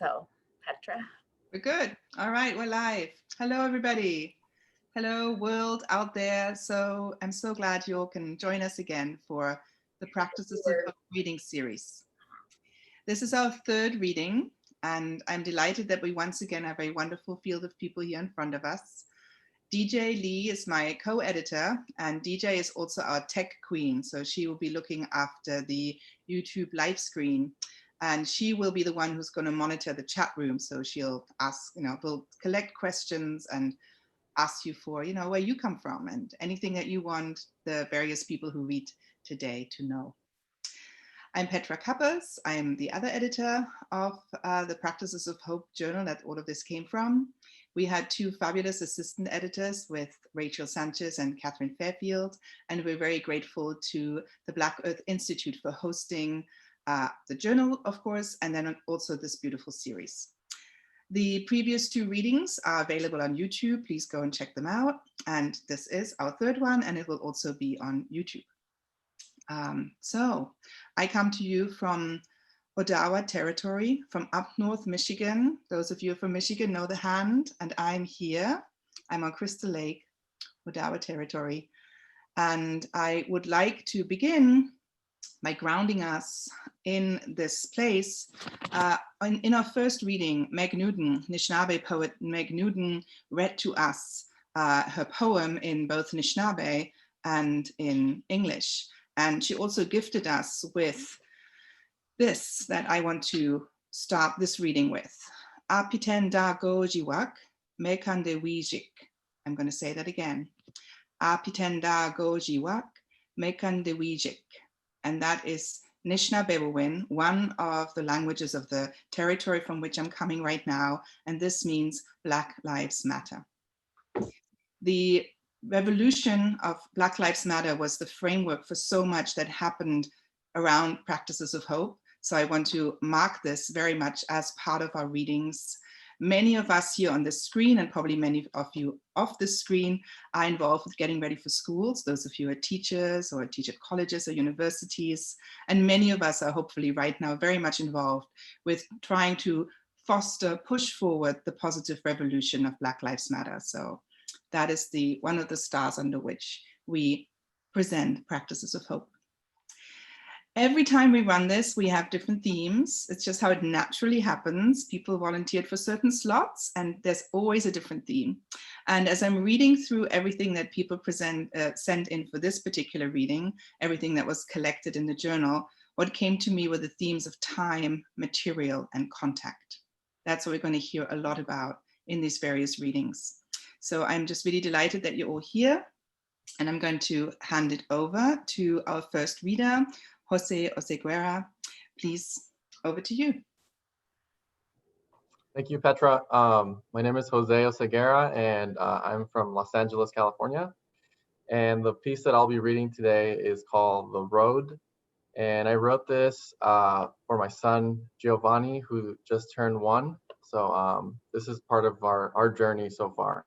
So, Petra. We're good. All right, we're live. Hello, everybody. Hello, world out there. So I'm so glad you all can join us again for the Practices of Hope reading series. This is our third reading, and I'm delighted that we once again have a wonderful field of people here in front of us. DJ Lee is my co-editor, and DJ is also our tech queen. So she will be looking after the YouTube live screen. And she will be the one who's going to monitor the chat room. So she'll ask, we'll collect questions and ask you for, where you come from and anything that you want the various people who read today to know. I'm Petra Kuppers. I'm the other editor of the Practices of Hope journal that all of this came from. We had two fabulous assistant editors with Rachel Sanchez and Catherine Fairfield, and we're very grateful to the Black Earth Institute for hosting the journal, of course, and then also this beautiful series. The previous two readings are available on YouTube. Please go and check them out. And this is our third one, and it will also be on YouTube. So I come to you from Odawa territory, from up north Michigan. Those of you from Michigan know the hand, and I'm here. I'm on Crystal Lake, Odawa territory. And I would like to begin by grounding us in this place. In our first reading, Meg Newton, Anishinaabe poet Meg Newton, read to us her poem in both Anishinaabe and in English. And she also gifted us with this that I want to start this reading with. Apiten da gojiwak, mekande wijik. I'm going to say that again. Apiten da gojiwak, mekande wijik. And that is Anishinaabe, one of the languages of the territory from which I'm coming right now. And this means Black Lives Matter. The revolution of Black Lives Matter was the framework for so much that happened around Practices of Hope. So I want to mark this very much as part of our readings. Many of us here on the screen, and probably many of you off the screen, are involved with getting ready for schools. Those of you who are teachers or teach at colleges or universities. And many of us are hopefully right now very much involved with trying to push forward the positive revolution of Black Lives Matter. So that is one of the stars under which we present Practices of Hope. Every time we run this, we have different themes. It's just how it naturally happens. People volunteered for certain slots, and there's always a different theme. And as I'm reading through everything that people sent in for this particular reading, everything that was collected in the journal, what came to me were the themes of time, material, and contact. That's what we're going to hear a lot about in these various readings. So I'm just really delighted that you're all here. And I'm going to hand it over to our first reader, Jose Oseguera. Please, over to you. Thank you, Petra. My name is Jose Oseguera, and I'm from Los Angeles, California. And the piece that I'll be reading today is called The Road. And I wrote this for my son, Giovanni, who just turned 1. So this is part of our journey so far.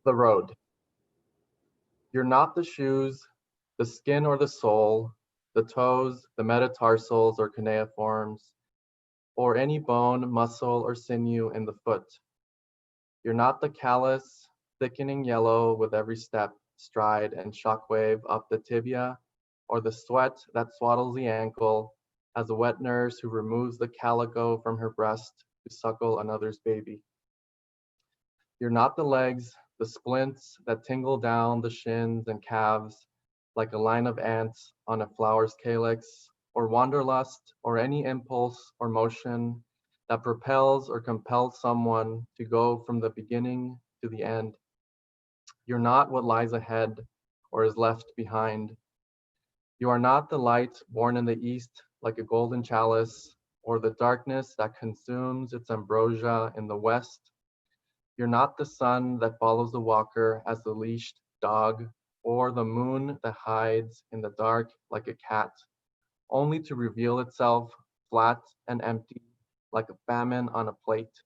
The road. You're not the shoes, the skin or the sole, the toes, the metatarsals or cuneiforms, or any bone, muscle, or sinew in the foot. You're not the callus, thickening yellow with every step, stride, and shockwave up the tibia, or the sweat that swaddles the ankle as a wet nurse who removes the calico from her breast to suckle another's baby. You're not the legs, the splints that tingle down the shins and calves like a line of ants on a flower's calyx, or wanderlust, or any impulse or motion that propels or compels someone to go from the beginning to the end. You're not what lies ahead or is left behind. You are not the light born in the east like a golden chalice, or the darkness that consumes its ambrosia in the west. You're not the sun that follows the walker as the leashed dog, or the moon that hides in the dark like a cat, only to reveal itself flat and empty like a famine on a plate,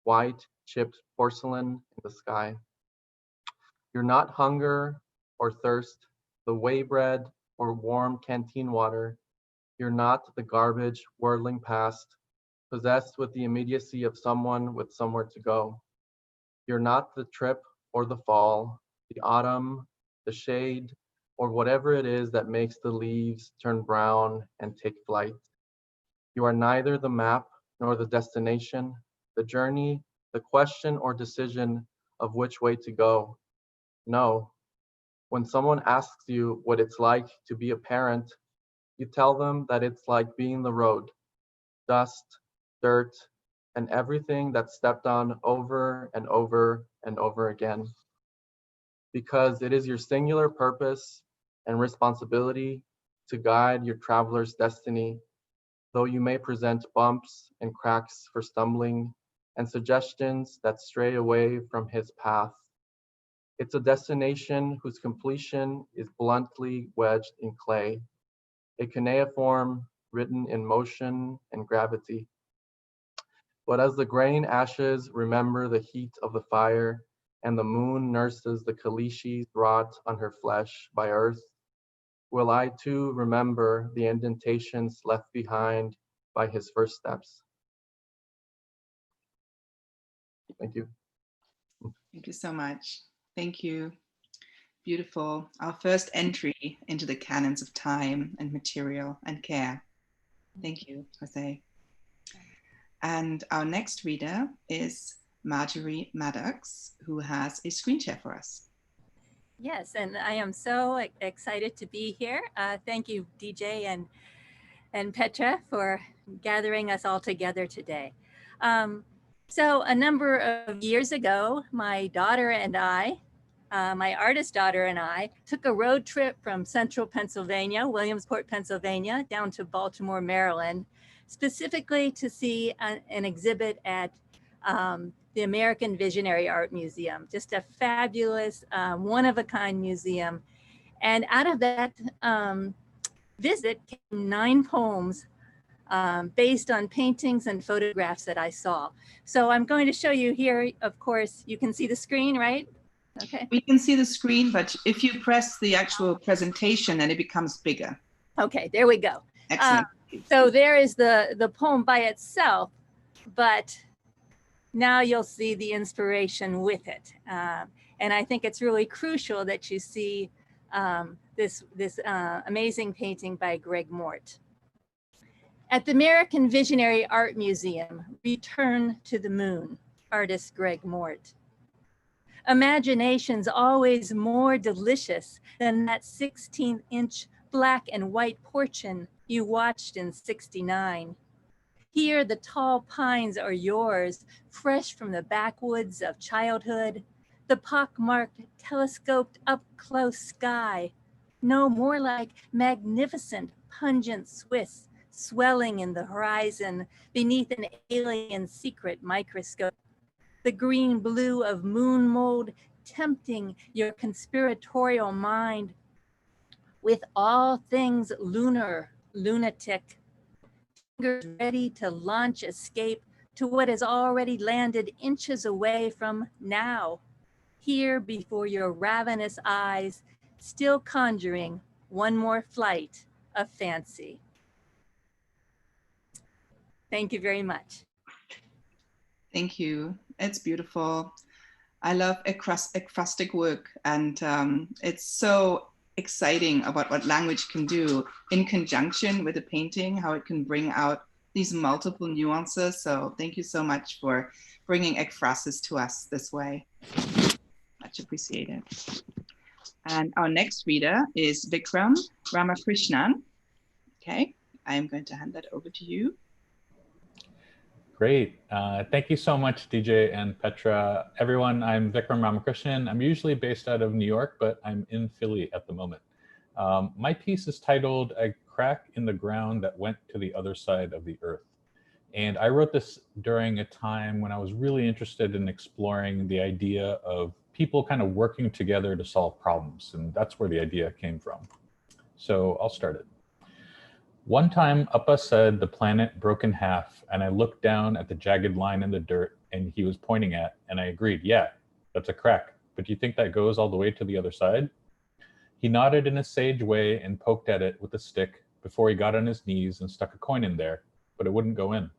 white chipped porcelain in the sky. You're not hunger or thirst, the whey bread or warm canteen water. You're not the garbage whirling past, possessed with the immediacy of someone with somewhere to go. You're not the trip or the fall, the autumn, the shade, or whatever it is that makes the leaves turn brown and take flight. You are neither the map nor the destination, the journey, the question or decision of which way to go. No. When someone asks you what it's like to be a parent, you tell them that it's like being the road, dust, dirt, and everything that's stepped on over and over and over again. Because it is your singular purpose and responsibility to guide your traveler's destiny, though you may present bumps and cracks for stumbling and suggestions that stray away from his path. It's a destination whose completion is bluntly wedged in clay, a cuneiform written in motion and gravity. But as the grain ashes remember the heat of the fire, and the moon nurses the caliche wrought on her flesh by earth, will I too remember the indentations left behind by his first steps. Thank you. Thank you so much. Thank you. Beautiful. Our first entry into the canons of time and material and care. Thank you, Jose. And our next reader is Marjorie Maddox, who has a screen share for us. Yes, and I am so excited to be here. Thank you, DJ and Petra, for gathering us all together today. So a number of years ago, my daughter and I, my artist daughter and I, took a road trip from central Pennsylvania, Williamsport, Pennsylvania, down to Baltimore, Maryland, specifically to see an exhibit at the American Visionary Art Museum, just a fabulous, one-of-a-kind museum. And out of that visit came 9 poems based on paintings and photographs that I saw. So I'm going to show you here, of course, you can see the screen, right? Okay. We can see the screen, but if you press the actual presentation, then it becomes bigger. Okay, there we go. Excellent. So there is the poem by itself, but now you'll see the inspiration with it. And I think it's really crucial that you see this amazing painting by Greg Mort. At the American Visionary Art Museum, Return to the Moon, artist Greg Mort. Imagination's always more delicious than that 16-inch black and white portion you watched in '69. Here, the tall pines are yours, fresh from the backwoods of childhood, the pockmarked, telescoped up-close sky, no more like magnificent, pungent Swiss, swelling in the horizon beneath an alien secret microscope. The green blue of moon mold tempting your conspiratorial mind with all things lunar, lunatic, fingers ready to launch escape to what has already landed inches away from now, here before your ravenous eyes, still conjuring one more flight of fancy. Thank you very much. Thank you. It's beautiful. I love ekphrastic work, and it's so exciting about what language can do in conjunction with a painting, how it can bring out these multiple nuances. So thank you so much for bringing ekphrasis to us this way. Much appreciated. And our next reader is Vikram Ramakrishnan. Okay, I'm going to hand that over to you. Great. Thank you so much, DJ and Petra. Everyone, I'm Vikram Ramakrishnan. I'm usually based out of New York, but I'm in Philly at the moment. My piece is titled A Crack in the Ground That Went to the Other Side of the Earth. And I wrote this during a time when I was really interested in exploring the idea of people kind of working together to solve problems. And that's where the idea came from. So I'll start it. One time, Appa said the planet broke in half, and I looked down at the jagged line in the dirt and he was pointing at, and I agreed, yeah, that's a crack. But do you think that goes all the way to the other side? He nodded in a sage way and poked at it with a stick before he got on his knees and stuck a coin in there, but it wouldn't go in.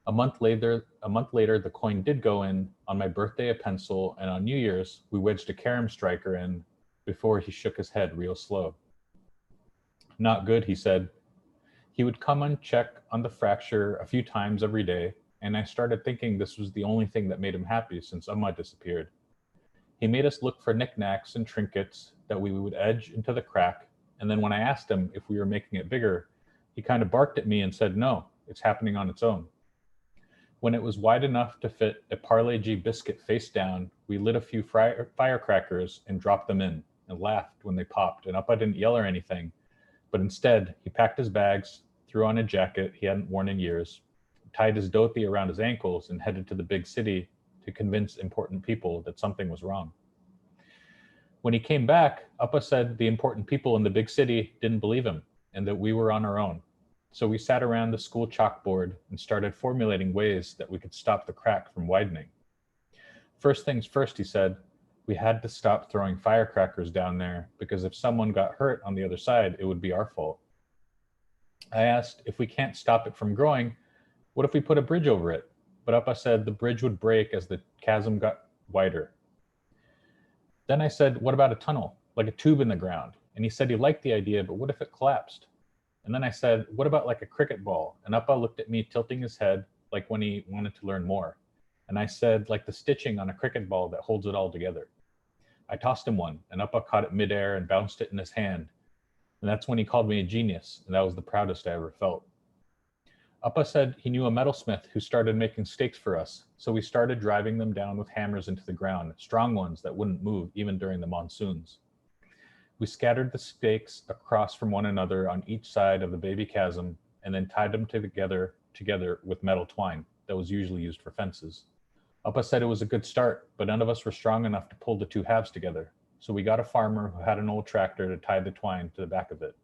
A month later, the coin did go in. On my birthday, a pencil, and on New Year's, we wedged a carom striker in before he shook his head real slow. Not good, he said. He would come and check on the fracture a few times every day, and I started thinking this was the only thing that made him happy since Amma disappeared. He made us look for knickknacks and trinkets that we would edge into the crack, and then when I asked him if we were making it bigger, he kind of barked at me and said, no, it's happening on its own. When it was wide enough to fit a Parle G biscuit face down, we lit a few firecrackers and dropped them in and laughed when they popped, and Appa didn't yell or anything, but instead he packed his bags, threw on a jacket he hadn't worn in years, tied his dhoti around his ankles, and headed to the big city to convince important people that something was wrong. When he came back, Appa said the important people in the big city didn't believe him and that we were on our own. So we sat around the school chalkboard and started formulating ways that we could stop the crack from widening. First things first, he said, we had to stop throwing firecrackers down there because if someone got hurt on the other side, it would be our fault. I asked, if we can't stop it from growing, what if we put a bridge over it? But Appa said the bridge would break as the chasm got wider. Then I said, what about a tunnel, like a tube in the ground? And he said he liked the idea, but what if it collapsed? And then I said, what about like a cricket ball? And Appa looked at me, tilting his head, like when he wanted to learn more. And I said, like the stitching on a cricket ball that holds it all together. I tossed him one, and Appa caught it midair and bounced it in his hand. And that's when he called me a genius, and that was the proudest I ever felt. Appa said he knew a metalsmith who started making stakes for us, so we started driving them down with hammers into the ground, strong ones that wouldn't move even during the monsoons. We scattered the stakes across from one another on each side of the baby chasm and then tied them together with metal twine that was usually used for fences. Appa said it was a good start, but none of us were strong enough to pull the two halves together. So we got a farmer who had an old tractor to tie the twine to the back of it.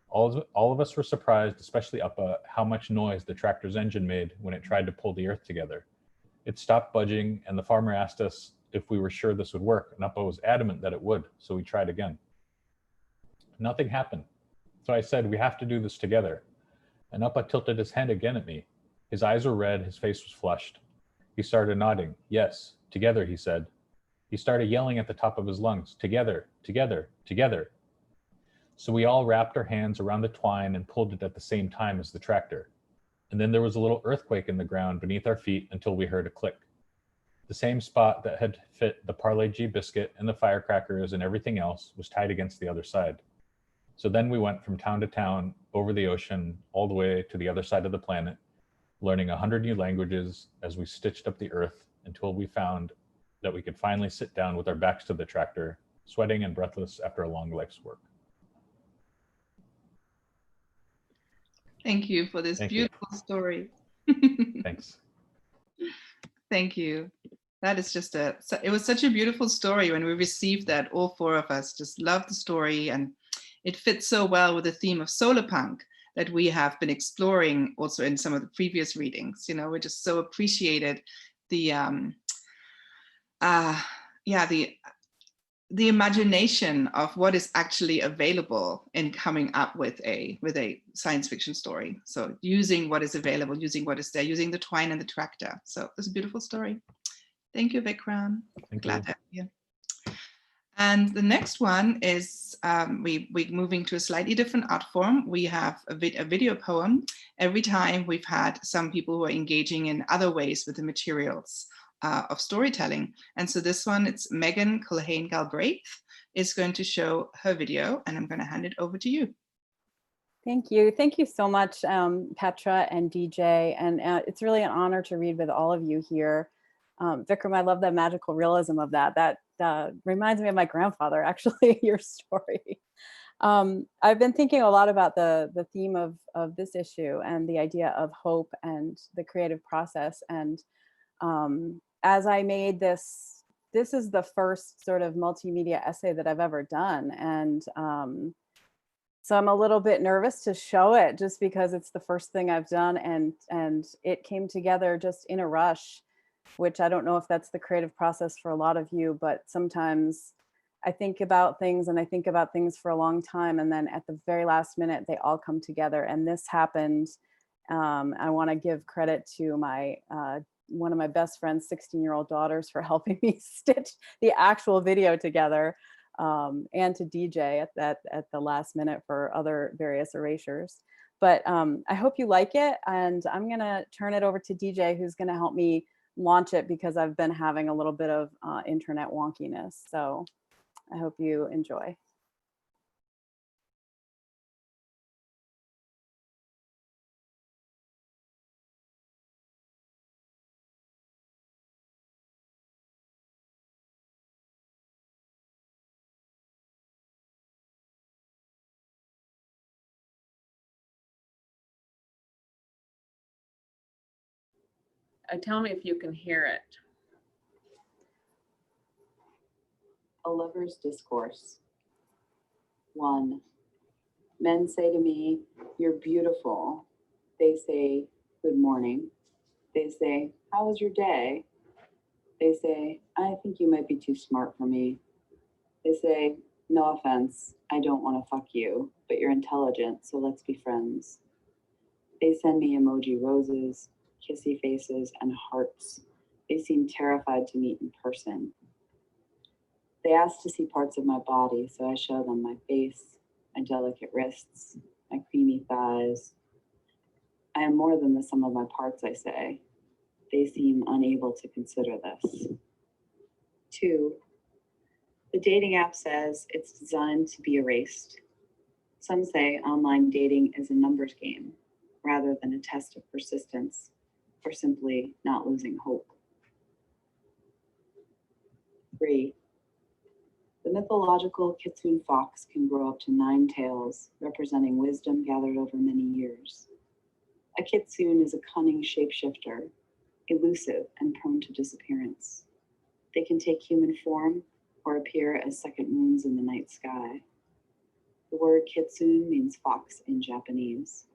All of us were surprised, especially Appa, how much noise the tractor's engine made when it tried to pull the earth together. It stopped budging, and the farmer asked us if we were sure this would work, and Appa was adamant that it would, so we tried again. Nothing happened. So I said, we have to do this together. And Appa tilted his head again at me. His eyes were red, his face was flushed. He started nodding. Yes, together, he said. He started yelling at the top of his lungs, together, together, together. So we all wrapped our hands around the twine and pulled it at the same time as the tractor. And then there was a little earthquake in the ground beneath our feet until we heard a click. The same spot that had fit the Parle G biscuit and the firecrackers and everything else was tied against the other side. So then we went from town to town, over the ocean, all the way to the other side of the planet, learning 100 new languages as we stitched up the earth until we found that we could finally sit down with our backs to the tractor, sweating and breathless after a long life's work. Thank you for this beautiful story. Thanks. Thank you. That is just it was such a beautiful story when we received that. All four of us just loved the story, and it fits so well with the theme of solar punk that we have been exploring also in some of the previous readings. You know, we just so appreciated the imagination of what is actually available in coming up with a science fiction story. So using what is available, using what is there, using the twine and the tractor. So it's a beautiful story. Thank you, Vikram. Glad to have you. And the next one is we're moving to a slightly different art form. We have a video poem. Every time we've had some people who are engaging in other ways with the materials of storytelling. And so this one, it's Megan Culhane Galbraith is going to show her video, and I'm going to hand it over to you. Thank you. Thank you so much, Petra and DJ. And it's really an honor to read with all of you here. Vikram, I love the magical realism of that. That reminds me of my grandfather, actually, your story. I've been thinking a lot about the theme of this issue and the idea of hope and the creative process. And as I made this is the first sort of multimedia essay that I've ever done. And so I'm a little bit nervous to show it just because it's the first thing I've done. And it came together just in a rush, which I don't know if that's the creative process for a lot of you, but sometimes I think about things and I think about things for a long time. And then at the very last minute, they all come together. And this happened I want to give credit to my one of my best friend's 16-year-old daughters for helping me stitch the actual video together, and to DJ at the last minute for other various erasures. But I hope you like it, and I'm gonna turn it over to DJ, who's gonna help me launch it because I've been having a little bit of internet wonkiness. So I hope you enjoy. Tell me if you can hear it. A lover's discourse. 1. Men say to me, "You're beautiful." They say, "Good morning." They say, "How was your day?" They say, "I think you might be too smart for me." They say, "No offense, I don't want to fuck you, but you're intelligent, so let's be friends." They send me emoji roses, kissy faces, and hearts. They seem terrified to meet in person. They ask to see parts of my body, so I show them my face, my delicate wrists, my creamy thighs. I am more than the sum of my parts, I say. They seem unable to consider this. 2. The dating app says it's designed to be erased. Some say online dating is a numbers game rather than a test of persistence or simply not losing hope. 3. The mythological kitsune fox can grow up to 9 tails, representing wisdom gathered over many years. A kitsune is a cunning shapeshifter, elusive and prone to disappearance. They can take human form or appear as second moons in the night sky. The word kitsune means fox in Japanese.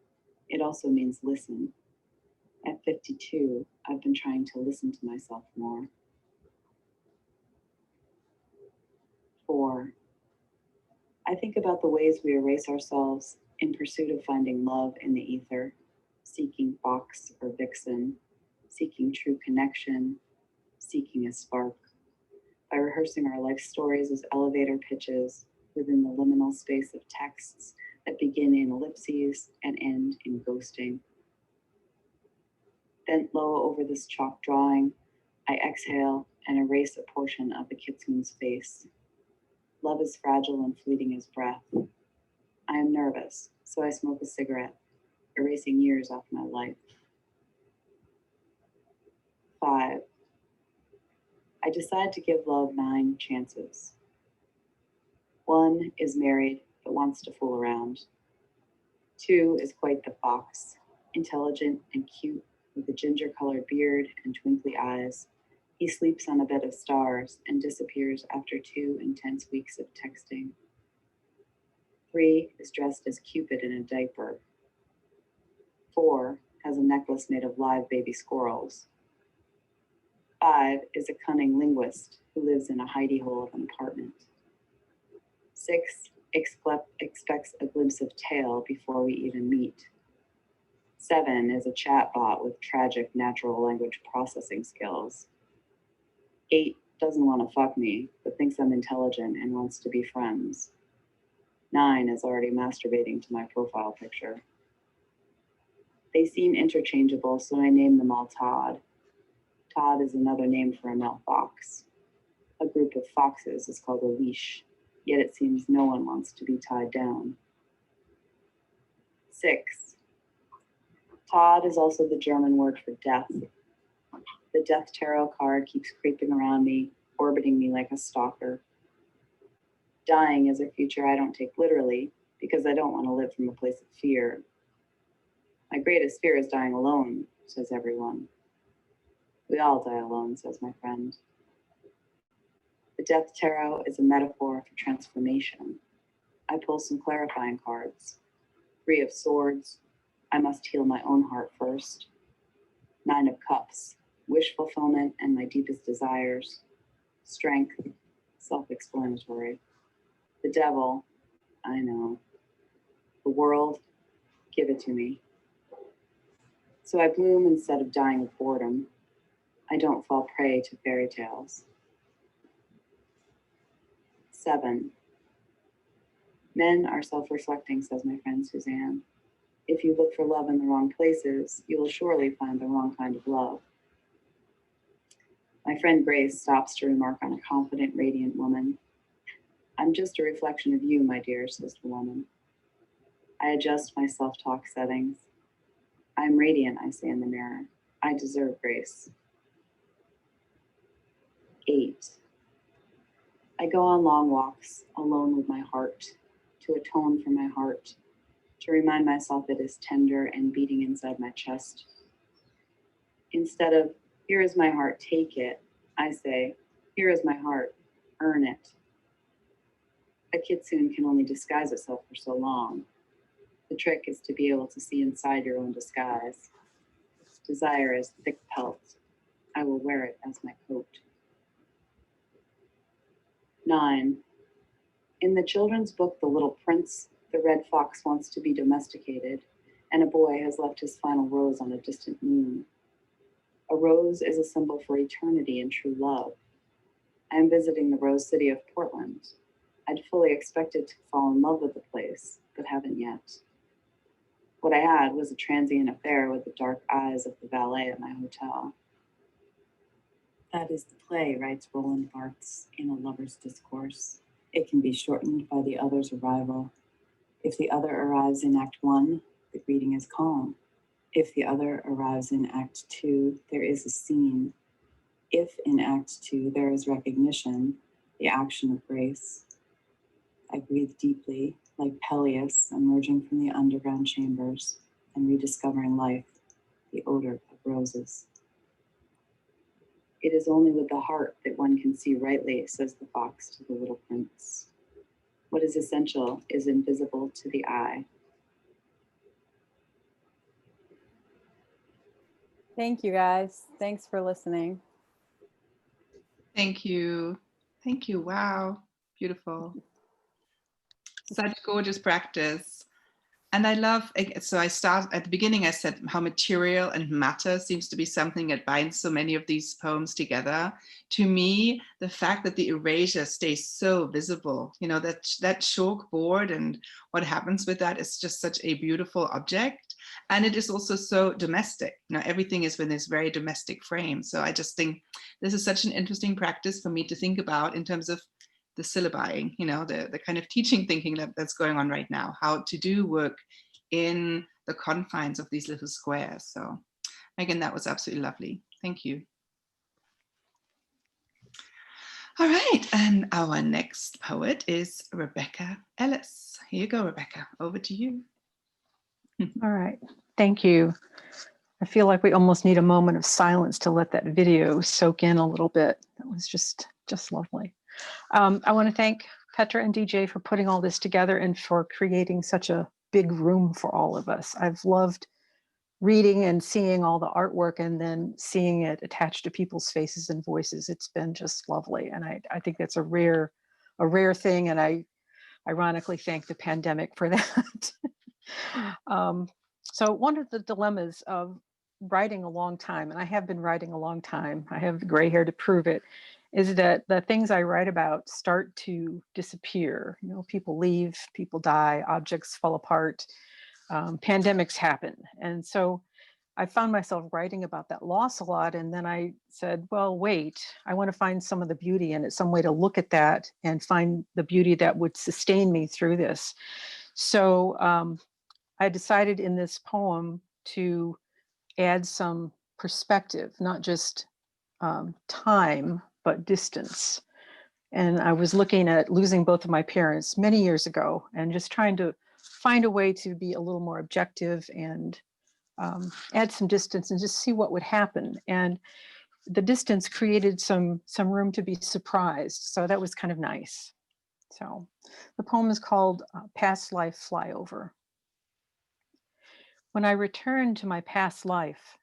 It also means listen. At 52, I've been trying to listen to myself more. 4. I think about the ways we erase ourselves in pursuit of finding love in the ether, seeking fox or vixen, seeking true connection, seeking a spark. By rehearsing our life stories as elevator pitches within the liminal space of texts that begin in ellipses and end in ghosting. Bent low over this chalk drawing, I exhale and erase a portion of the kitsune's face. Love is fragile and fleeting as breath. I am nervous, so I smoke a cigarette, erasing years off my life. 5. I decide to give love 9 chances. 1 is married but wants to fool around. 2 is quite the fox, intelligent and cute with a ginger-colored beard and twinkly eyes. He sleeps on a bed of stars and disappears after 2 intense weeks of texting. 3 is dressed as Cupid in a diaper. 4 has a necklace made of live baby squirrels. 5 is a cunning linguist who lives in a hidey hole of an apartment. 6 expects a glimpse of tail before we even meet. 7 is a chatbot with tragic natural language processing skills. 8 doesn't want to fuck me, but thinks I'm intelligent and wants to be friends. 9 is already masturbating to my profile picture. They seem interchangeable, so I name them all Todd. Todd is another name for a male fox. A group of foxes is called a leash, yet it seems no one wants to be tied down. 6. Todd is also the German word for death. The death tarot card keeps creeping around me, orbiting me like a stalker. Dying is a future I don't take literally because I don't want to live from a place of fear. My greatest fear is dying alone, says everyone. We all die alone, says my friend. The death tarot is a metaphor for transformation. I pull some clarifying cards. 3 of swords. I must heal my own heart first. 9 of cups. Wish fulfillment and my deepest desires. Strength. Self-explanatory. The devil. I know. The world. Give it to me. So I bloom instead of dying of boredom. I don't fall prey to fairy tales. 7. Men are self-reflecting, says my friend Suzanne. If you look for love in the wrong places, you will surely find the wrong kind of love. My friend Grace stops to remark on a confident, radiant woman. I'm just a reflection of you, my dear, says the woman. I adjust my self-talk settings. I'm radiant, I say in the mirror. I deserve grace. 8. I go on long walks, alone with my heart, to atone for my heart, to remind myself it is tender and beating inside my chest. Instead of, here is my heart, take it, I say, here is my heart, earn it. A kitsune can only disguise itself for so long. The trick is to be able to see inside your own disguise. Desire is thick pelt. I will wear it as my coat. 9. In the children's book, The Little Prince, the red fox wants to be domesticated, and a boy has left his final rose on a distant moon. A rose is a symbol for eternity and true love. I am visiting the Rose City of Portland. I'd fully expected to fall in love with the place, but haven't yet. What I had was a transient affair with the dark eyes of the valet at my hotel. That is the play, writes Roland Barthes in A Lover's Discourse. It can be shortened by the other's arrival. If the other arrives in Act 1, the greeting is calm. If the other arrives in Act 2, there is a scene. If in Act 2 there is recognition, the action of grace. I breathe deeply, like Peleus emerging from the underground chambers and rediscovering life, the odor of roses. It is only with the heart that one can see rightly, says the fox to the little prince. What is essential is invisible to the eye. Thank you, guys. Thanks for listening. Thank you. Thank you. Wow. Beautiful. Such gorgeous practice. And I love, so I start at the beginning, I said how material and matter seems to be something that binds so many of these poems together. To me, the fact that the erasure stays so visible, you know, that chalkboard and what happens with that is just such a beautiful object. And it is also so domestic, you know, everything is within this very domestic frame. So I just think this is such an interesting practice for me to think about in terms of the syllabi, you know, the kind of teaching thinking that's going on right now, how to do work in the confines of these little squares. So again, that was absolutely lovely. Thank you. All right, and our next poet is Rebecca Ellis. Here you go, Rebecca, over to you. All right, thank you. I feel like we almost need a moment of silence to let that video soak in a little bit. That was just lovely. I want to thank Petra and DJ for putting all this together and for creating such a big room for all of us. I've loved reading and seeing all the artwork and then seeing it attached to people's faces and voices. It's been just lovely. And I think that's a rare thing. And I ironically thank the pandemic for that. So one of the dilemmas of writing a long time, and I have been writing a long time, I have the gray hair to prove it, is that the things I write about start to disappear. You know, people leave, people die, objects fall apart, pandemics happen. And so I found myself writing about that loss a lot. And then I said, well, wait, I want to find some of the beauty in it, some way to look at that and find the beauty that would sustain me through this. So I decided in this poem to add some perspective, not just time, but distance. And I was looking at losing both of my parents many years ago and just trying to find a way to be a little more objective and add some distance and just see what would happen. And the distance created some room to be surprised. So that was kind of nice. So the poem is called Past Life Flyover. When I return to my past life,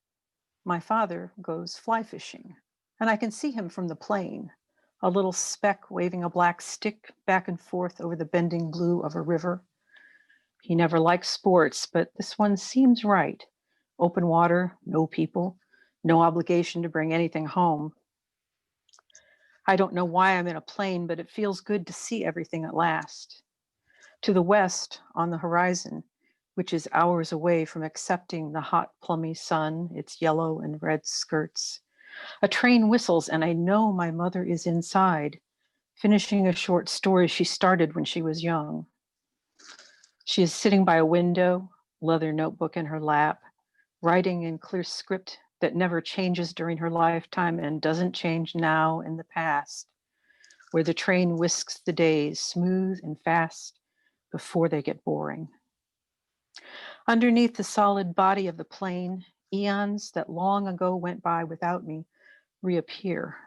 my father goes fly fishing, and I can see him from the plane, a little speck waving a black stick back and forth over the bending blue of a river. He never liked sports, but this one seems right. Open water, no people, no obligation to bring anything home. I don't know why I'm in a plane, but it feels good to see everything at last. To the west, on the horizon, which is hours away from accepting the hot, plummy sun, its yellow and red skirts. A train whistles, and I know my mother is inside, finishing a short story she started when she was young. She is sitting by a window, leather notebook in her lap, writing in clear script that never changes during her lifetime and doesn't change now in the past, where the train whisks the days smooth and fast before they get boring. Underneath the solid body of the plane, eons that long ago went by without me reappear.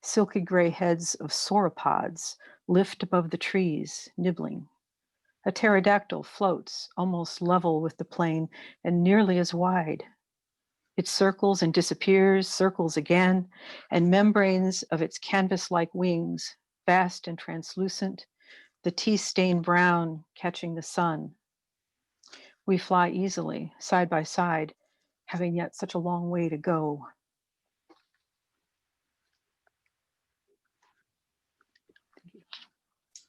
Silky gray heads of sauropods lift above the trees, nibbling. A pterodactyl floats almost level with the plane and nearly as wide. It circles and disappears, circles again, and membranes of its canvas-like wings, vast and translucent, the tea-stained brown catching the sun. We fly easily, side by side, having yet such a long way to go.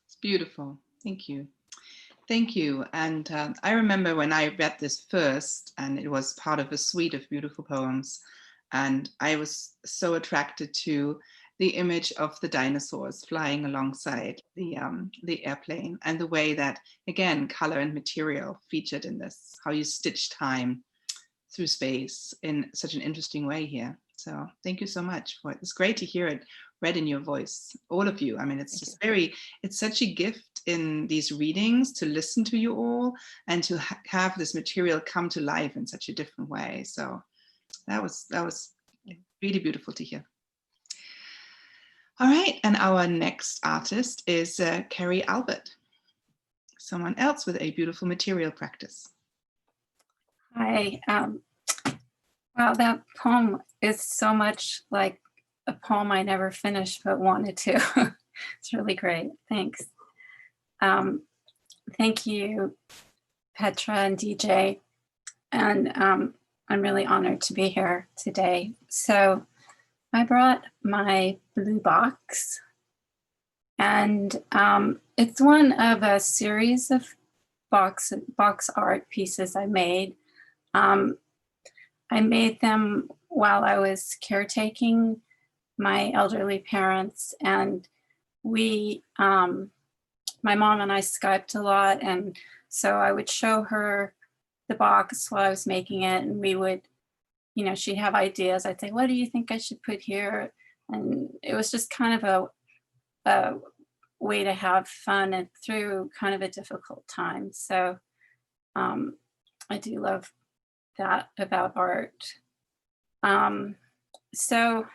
It's beautiful. Thank you. Thank you. And I remember when I read this first, and it was part of a suite of beautiful poems, and I was so attracted to the image of the dinosaurs flying alongside the airplane, and the way that, again, color and material featured in this, how you stitch time through space in such an interesting way here. So thank you so much for it. It's great to hear it read in your voice, all of you. I mean, it's just it's such a gift in these readings to listen to you all and to have this material come to life in such a different way. So that was really beautiful to hear. All right, and our next artist is Carrie Albert, someone else with a beautiful material practice. Hi. Wow, that poem is so much like a poem I never finished but wanted to. It's really great. Thanks. Thank you, Petra and DJ. And I'm really honored to be here today. So I brought my blue box, and it's one of a series of box art pieces I made. I made them while I was caretaking my elderly parents, and we, my mom and I Skyped a lot, and so I would show her the box while I was making it, and we would, you know, she'd have ideas. I'd say, what do you think I should put here? And it was just kind of a way to have fun and through kind of a difficult time. So I do love that about art. So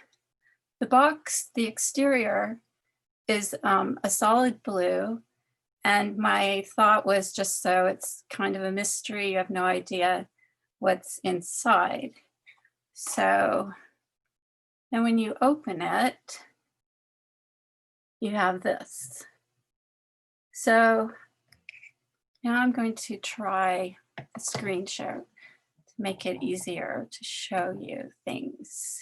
the box, the exterior is a solid blue, and my thought was just so it's kind of a mystery, you have no idea what's inside. So then when you open it, you have this. So now I'm going to try a screen share to make it easier to show you things.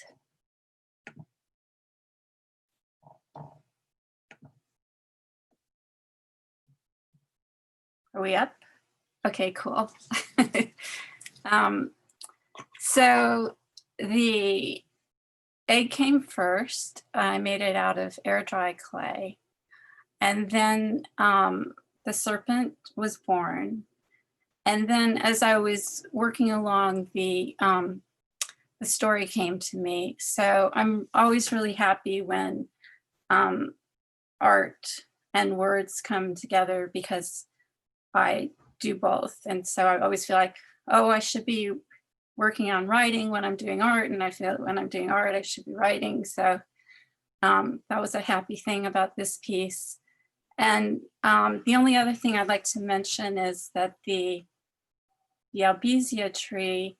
Are we up? Okay, cool. So the egg came first. I made it out of air dry clay. And then the serpent was born. And then as I was working along, the story came to me. So I'm always really happy when art and words come together, because I do both. And so I always feel like, oh, I should be working on writing when I'm doing art, and I feel when I'm doing art, I should be writing. So that was a happy thing about this piece. And the only other thing I'd like to mention is that the albizia tree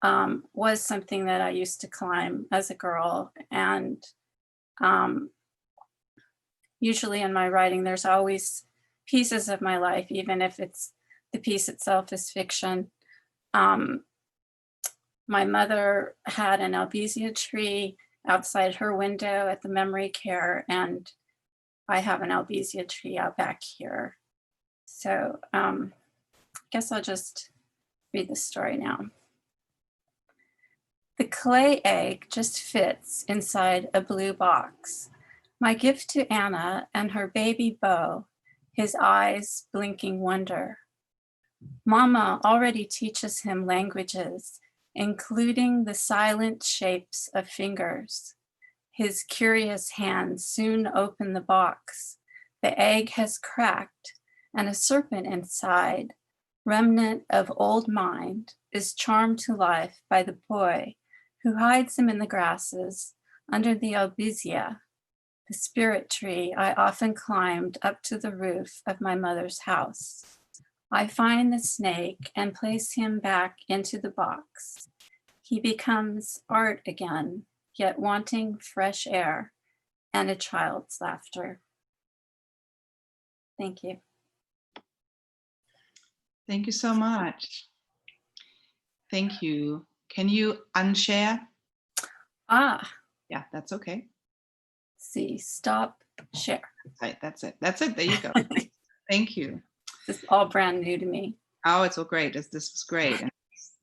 was something that I used to climb as a girl. And usually in my writing, there's always pieces of my life, even if it's the piece itself is fiction, My mother had an albizia tree outside her window at the memory care, and I have an albizia tree out back here. So I guess I'll just read the story now. The clay egg just fits inside a blue box. My gift to Anna and her baby Beau, his eyes blinking wonder. Mama already teaches him languages, including the silent shapes of fingers. His curious hands soon open the box. The egg has cracked, and a serpent inside, remnant of old mind, is charmed to life by the boy who hides him in the grasses under the albizia, the spirit tree I often climbed up to the roof of my mother's house. I find the snake and place him back into the box. He becomes art again, yet wanting fresh air and a child's laughter. Thank you. Thank you so much. Thank you. Can you unshare? Yeah, that's okay. See, stop, share. Right, that's it. That's it. There you go. Thank you. This is all brand new to me. Oh, it's all great. This was great. And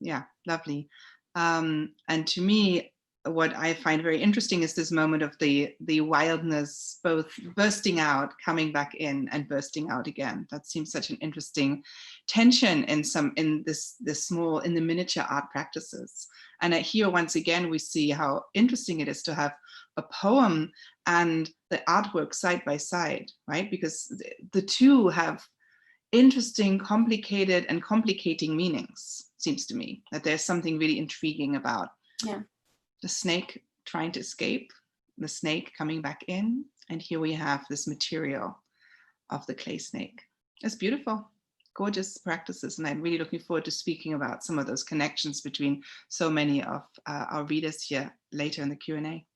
yeah, lovely. And to me, what I find very interesting is this moment of the wildness, both bursting out, coming back in, and bursting out again. That seems such an interesting tension in the miniature art practices. And here once again we see how interesting it is to have a poem and the artwork side by side, right? Because the two have interesting, complicated, and complicating meanings. Seems to me that there's something really intriguing about. Yeah. The snake trying to escape, the snake coming back in, and here we have this material of the clay snake. It's beautiful, gorgeous practices, and I'm really looking forward to speaking about some of those connections between so many of our readers here later in the Q&A.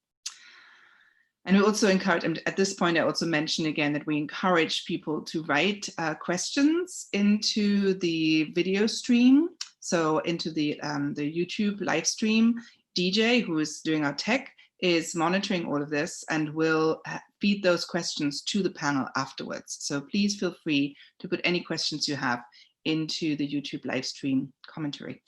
And we also encourage, and at this point I also mention again that we encourage people to write questions into the video stream, so into the YouTube live stream. DJ, who is doing our tech, is monitoring all of this and will feed those questions to the panel afterwards. So please feel free to put any questions you have into the YouTube live stream commentary.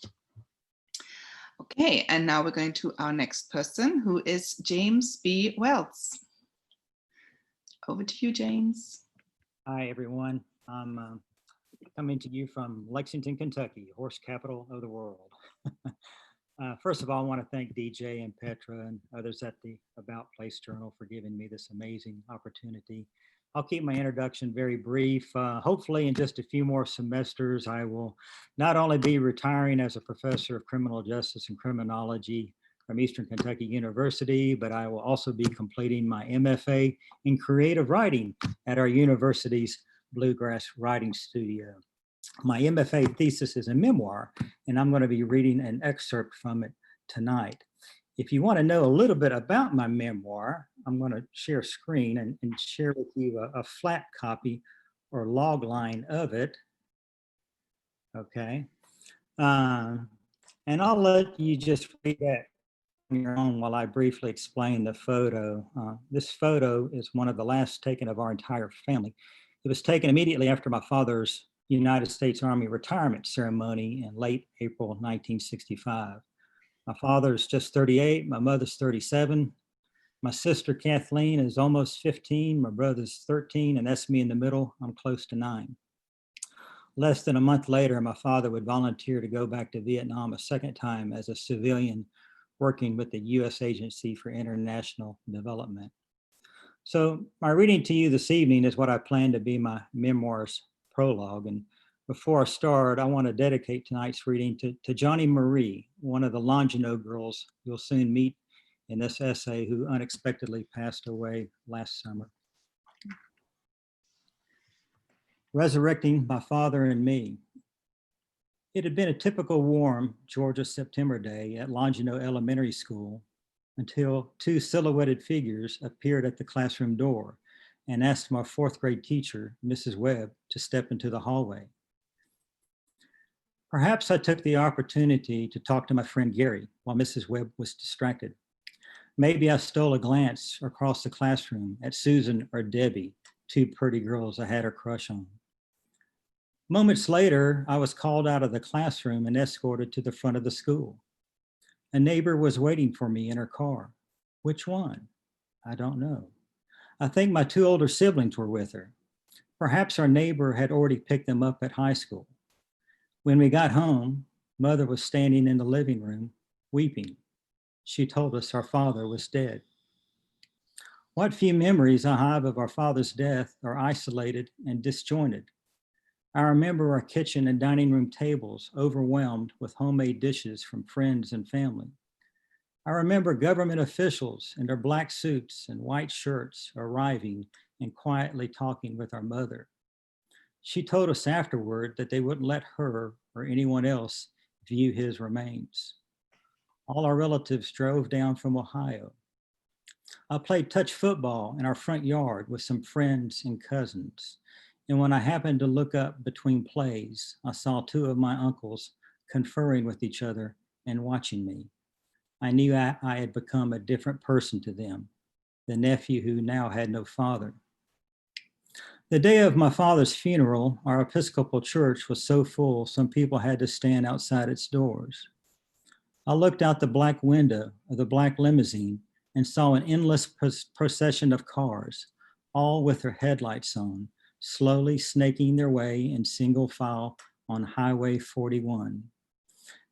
Okay, and now we're going to our next person, who is James B. Wells. Over to you, James. Hi, everyone. I'm coming to you from Lexington, Kentucky, horse capital of the world. First of all, I want to thank DJ and Petra and others at the About Place Journal for giving me this amazing opportunity. I'll keep my introduction very brief. Hopefully in just a few more semesters, I will not only be retiring as a professor of criminal justice and criminology from Eastern Kentucky University, but I will also be completing my MFA in creative writing at our university's Bluegrass Writing Studio. My MFA thesis is a memoir, and I'm going to be reading an excerpt from it tonight. If you want to know a little bit about my memoir, I'm going to share screen and share with you a flat copy or log line of it. Okay. And I'll let you just read that on your own while I briefly explain the photo. This photo is one of the last taken of our entire family. It was taken immediately after my father's United States Army retirement ceremony in late April 1965. My father's just 38, my mother's 37. My sister Kathleen is almost 15, my brother's 13, and that's me in the middle. I'm close to 9. Less than a month later, my father would volunteer to go back to Vietnam a second time as a civilian working with the U.S. Agency for International Development. So my reading to you this evening is what I plan to be my memoir's prologue. And before I start, I want to dedicate tonight's reading to Johnny Marie, one of the Longino girls you'll soon meet in this essay, who unexpectedly passed away last summer. Resurrecting my father and me. It had been a typical warm Georgia September day at Longino Elementary School until 2 silhouetted figures appeared at the classroom door and asked my 4th grade teacher, Mrs. Webb, to step into the hallway. Perhaps I took the opportunity to talk to my friend Gary while Mrs. Webb was distracted. Maybe I stole a glance across the classroom at Susan or Debbie, two pretty girls I had a crush on. Moments later, I was called out of the classroom and escorted to the front of the school. A neighbor was waiting for me in her car. Which one? I don't know. I think my two older siblings were with her. Perhaps our neighbor had already picked them up at high school. When we got home, Mother was standing in the living room, weeping. She told us our father was dead. What few memories I have of our father's death are isolated and disjointed. I remember our kitchen and dining room tables overwhelmed with homemade dishes from friends and family. I remember government officials in their black suits and white shirts arriving and quietly talking with our mother. She told us afterward that they wouldn't let her or anyone else view his remains. All our relatives drove down from Ohio. I played touch football in our front yard with some friends and cousins. And when I happened to look up between plays, I saw two of my uncles conferring with each other and watching me. I knew I had become a different person to them, the nephew who now had no father. The day of my father's funeral, our Episcopal church was so full, some people had to stand outside its doors. I looked out the black window of the black limousine and saw an endless procession of cars, all with their headlights on, slowly snaking their way in single file on Highway 41.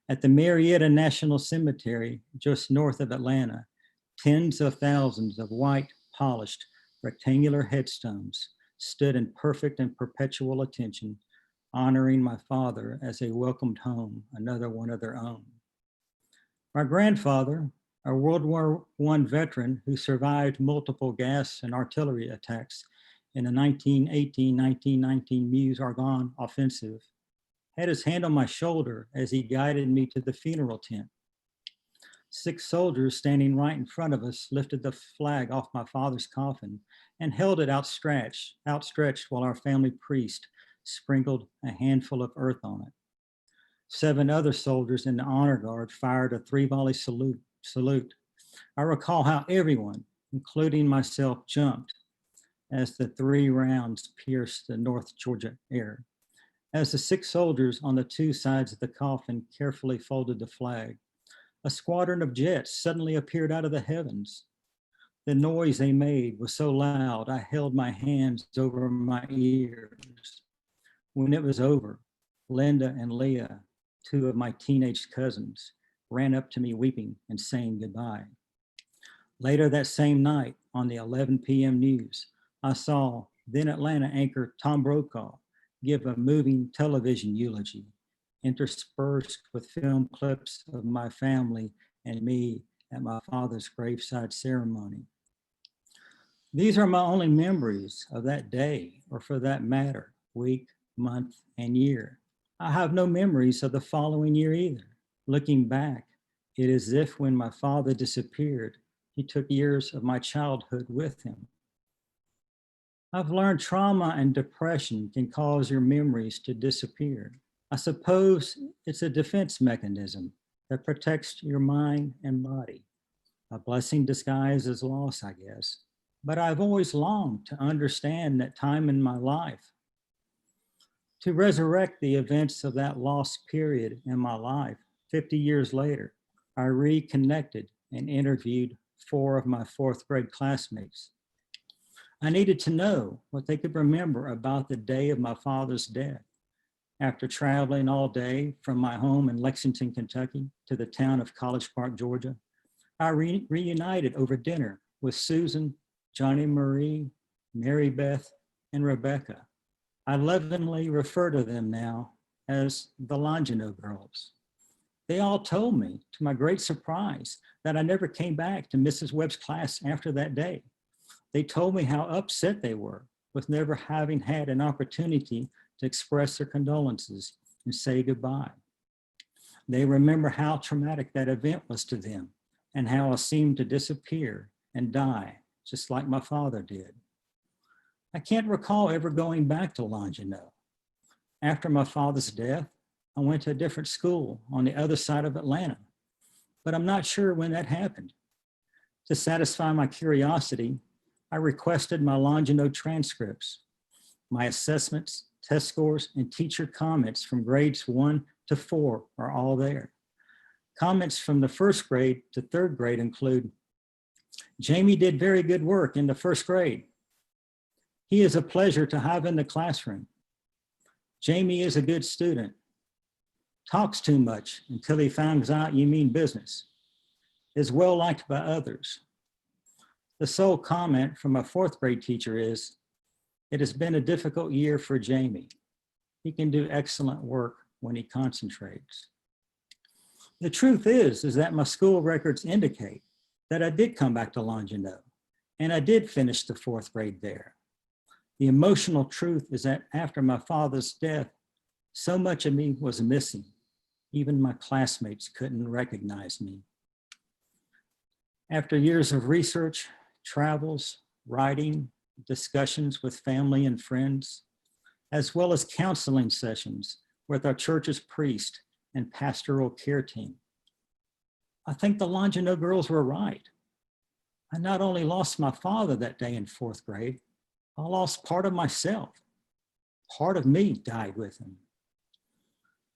At the Marietta National Cemetery, just north of Atlanta, tens of thousands of white, polished, rectangular headstones stood in perfect and perpetual attention, honoring my father as they welcomed home another one of their own. My grandfather, a World War I veteran who survived multiple gas and artillery attacks in the 1918-1919 Meuse-Argonne offensive, had his hand on my shoulder as he guided me to the funeral tent. 6 soldiers standing right in front of us lifted the flag off my father's coffin and held it outstretched while our family priest sprinkled a handful of earth on it. 7 other soldiers in the honor guard fired a 3-volley salute. I recall how everyone, including myself, jumped as the 3 rounds pierced the North Georgia air. As the 6 soldiers on the 2 sides of the coffin carefully folded the flag, a squadron of jets suddenly appeared out of the heavens. The noise they made was so loud, I held my hands over my ears. When it was over, Linda and Leah, 2 of my teenage cousins, ran up to me weeping and saying goodbye. Later that same night on the 11 p.m. news, I saw then Atlanta anchor Tom Brokaw give a moving television eulogy, interspersed with film clips of my family and me at my father's graveside ceremony. These are my only memories of that day, or for that matter, week, month, and year. I have no memories of the following year either. Looking back, it is as if when my father disappeared, he took years of my childhood with him. I've learned trauma and depression can cause your memories to disappear. I suppose it's a defense mechanism that protects your mind and body. A blessing disguised as loss, I guess. But I've always longed to understand that time in my life, to resurrect the events of that lost period in my life. 50 years later, I reconnected and interviewed 4 of my 4th grade classmates. I needed to know what they could remember about the day of my father's death. After traveling all day from my home in Lexington, Kentucky to the town of College Park, Georgia, I reunited over dinner with Susan, Johnny Marie, Mary Beth, and Rebecca. I lovingly refer to them now as the Longino girls. They all told me, to my great surprise, that I never came back to Mrs. Webb's class after that day. They told me how upset they were with never having had an opportunity to express their condolences and say goodbye. They remember how traumatic that event was to them and how I seemed to disappear and die, just like my father did. I can't recall ever going back to Longino. After my father's death, I went to a different school on the other side of Atlanta, but I'm not sure when that happened. To satisfy my curiosity, I requested my Longino transcripts. My assessments, test scores, and teacher comments from grades 1 to 4 are all there. Comments from the first grade to third grade include, Jamie did very good work in the first grade. He is a pleasure to have in the classroom. Jamie is a good student. Talks too much until he finds out you mean business. Is well liked by others. The sole comment from a fourth grade teacher is, it has been a difficult year for Jamie. He can do excellent work when he concentrates. The truth is that my school records indicate that I did come back to Longino and I did finish the fourth grade there. The emotional truth is that after my father's death, so much of me was missing. Even my classmates couldn't recognize me. After years of research, travels, writing, discussions with family and friends, as well as counseling sessions with our church's priest and pastoral care team, I think the Longino girls were right. I not only lost my father that day in fourth grade, I lost part of myself. Part of me died with him.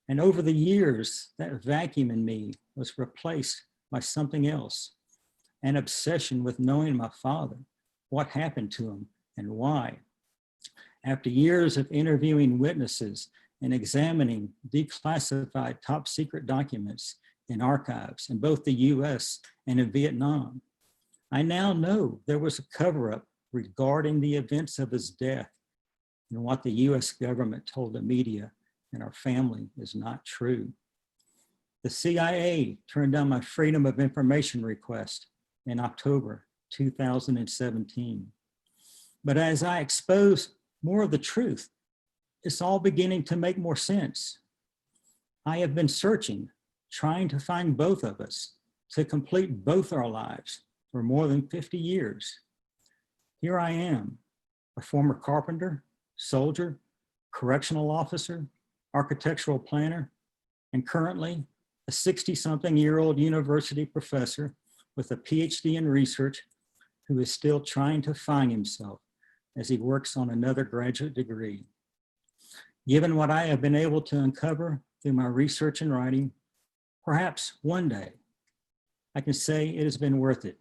And over the years, that vacuum in me was replaced by something else, an obsession with knowing my father, what happened to him and why. After years of interviewing witnesses and examining declassified top secret documents in archives in both the US and in Vietnam, I now know there was a cover-up regarding the events of his death, and what the US government told the media and our family is not true. The CIA turned down my Freedom of Information request in October 2017. But as I expose more of the truth, it's all beginning to make more sense. I have been searching, trying to find both of us, to complete both our lives for more than 50 years. Here I am, a former carpenter, soldier, correctional officer, architectural planner, and currently a 60-something-year-old university professor with a PhD in research who is still trying to find himself as he works on another graduate degree. Given what I have been able to uncover through my research and writing, perhaps one day I can say it has been worth it.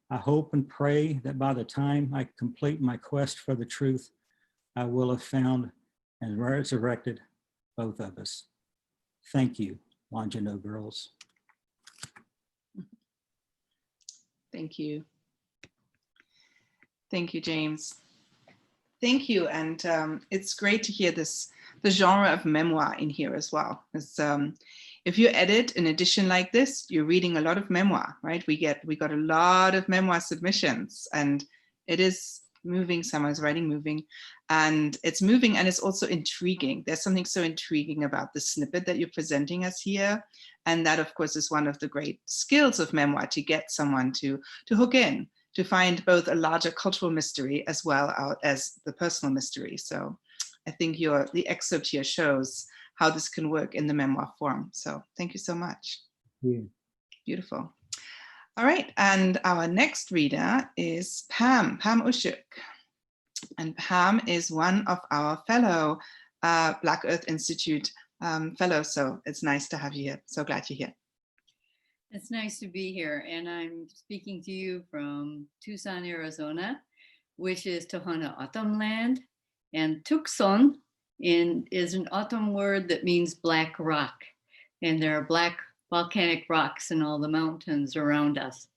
I hope and pray that by the time I complete my quest for the truth, I will have found and resurrected both of us. Thank you, Longino girls. Thank you. Thank you, James. Thank you, and it's great to hear the genre of memoir in here as well. If you edit an edition like this, you're reading a lot of memoir, right? We got a lot of memoir submissions, and it is moving. Someone's writing moving, and it's moving, and it's also intriguing. There's something so intriguing about the snippet that you're presenting us here, and that, of course, is one of the great skills of memoir, to get someone to hook in, to find both a larger cultural mystery as well as the personal mystery. So I think the excerpt here shows how this can work in the memoir form. So thank you so much. Yeah. Beautiful. All right, and our next reader is Pam Ushuk. And Pam is one of our fellow Black Earth Institute fellows. So it's nice to have you here. So glad you're here. It's nice to be here, and I'm speaking to you from Tucson, Arizona, which is Tohono O'odham land, and Tucson is an O'odham word that means black rock, and there are black volcanic rocks in all the mountains around us.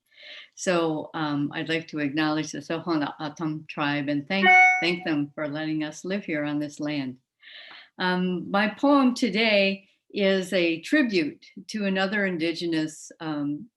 So I'd like to acknowledge the Tohono O'odham tribe and thank them for letting us live here on this land. My poem today is a tribute to another indigenous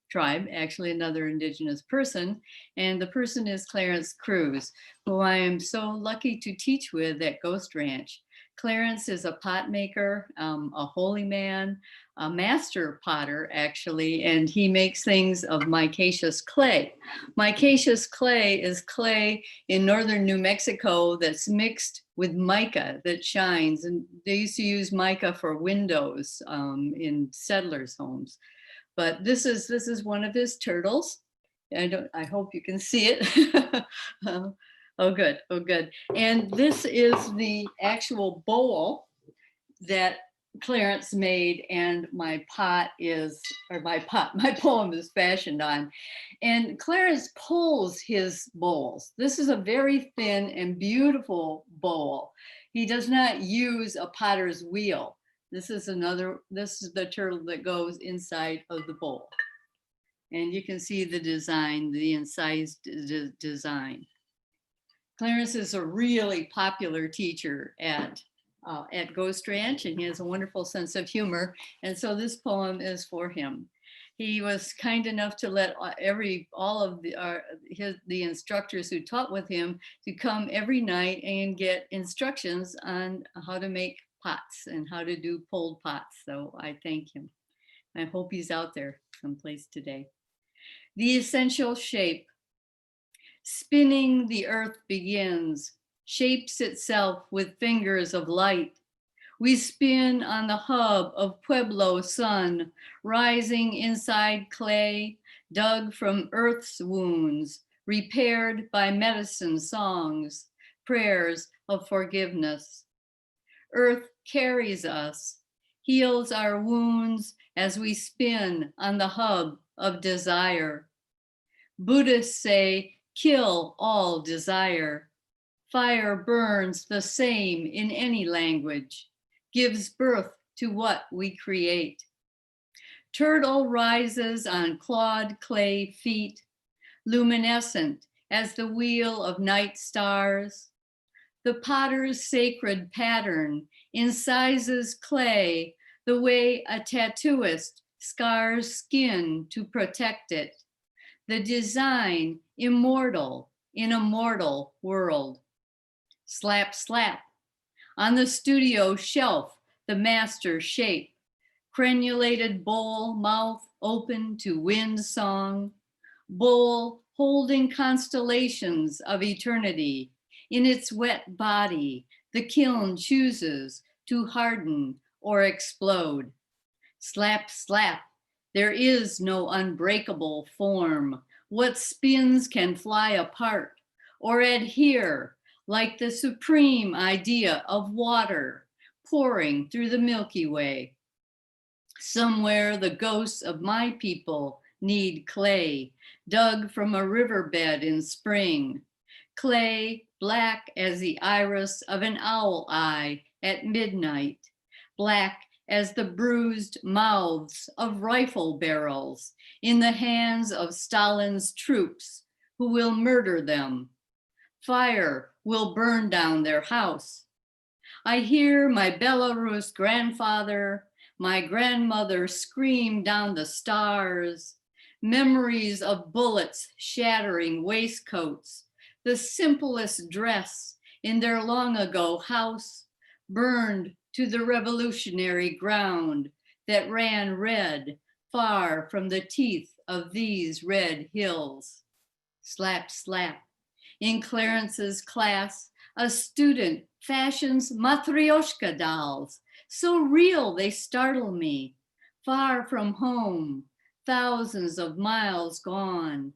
tribe, actually another indigenous person, and the person is Clarence Cruz, who I am so lucky to teach with at Ghost Ranch. Clarence is a pot maker, a holy man, a master potter actually, and he makes things of micaceous clay. Micaceous clay is clay in northern New Mexico that's mixed with mica that shines. And they used to use mica for windows in settlers' homes. But this is one of his turtles. I hope you can see it. Oh, good. Oh, good. And this is the actual bowl that Clarence made, and my poem is fashioned on. And Clarence pulls his bowls. This is a very thin and beautiful bowl. He does not use a potter's wheel. This is the turtle that goes inside of the bowl. And you can see the design, the incised design. Clarence is a really popular teacher at Ghost Ranch, and he has a wonderful sense of humor. And so this poem is for him. He was kind enough to let all of the instructors who taught with him to come every night and get instructions on how to make pots and how to do pulled pots. So I thank him. I hope he's out there someplace today. The essential shape. Spinning the earth begins, shapes itself with fingers of light. We spin on the hub of Pueblo sun, rising inside clay, dug from earth's wounds, repaired by medicine songs, prayers of forgiveness. Earth carries us, heals our wounds as we spin on the hub of desire. Buddhists say, kill all desire. Fire burns the same in any language, gives birth to what we create. Turtle rises on clawed clay feet, luminescent as the wheel of night stars. The potter's sacred pattern incises clay the way a tattooist scars skin to protect it. The design immortal in a mortal world. Slap, slap. On the studio shelf, the master shape. Crenulated bowl, mouth open to wind song. Bowl holding constellations of eternity. In its wet body, the kiln chooses to harden or explode. Slap, slap. There is no unbreakable form. What spins can fly apart or adhere like the supreme idea of water pouring through the Milky Way. Somewhere the ghosts of my people need clay, dug from a riverbed in spring. Clay black as the iris of an owl eye at midnight, black as the bruised mouths of rifle barrels in the hands of Stalin's troops who will murder them. Fire will burn down their house. I hear my Belarus grandfather, my grandmother scream down the stars, memories of bullets shattering waistcoats, the simplest dress in their long ago house, burned to the revolutionary ground that ran red far from the teeth of these red hills. Slap, slap. In Clarence's class, a student fashions matryoshka dolls, so real they startle me, far from home, thousands of miles gone.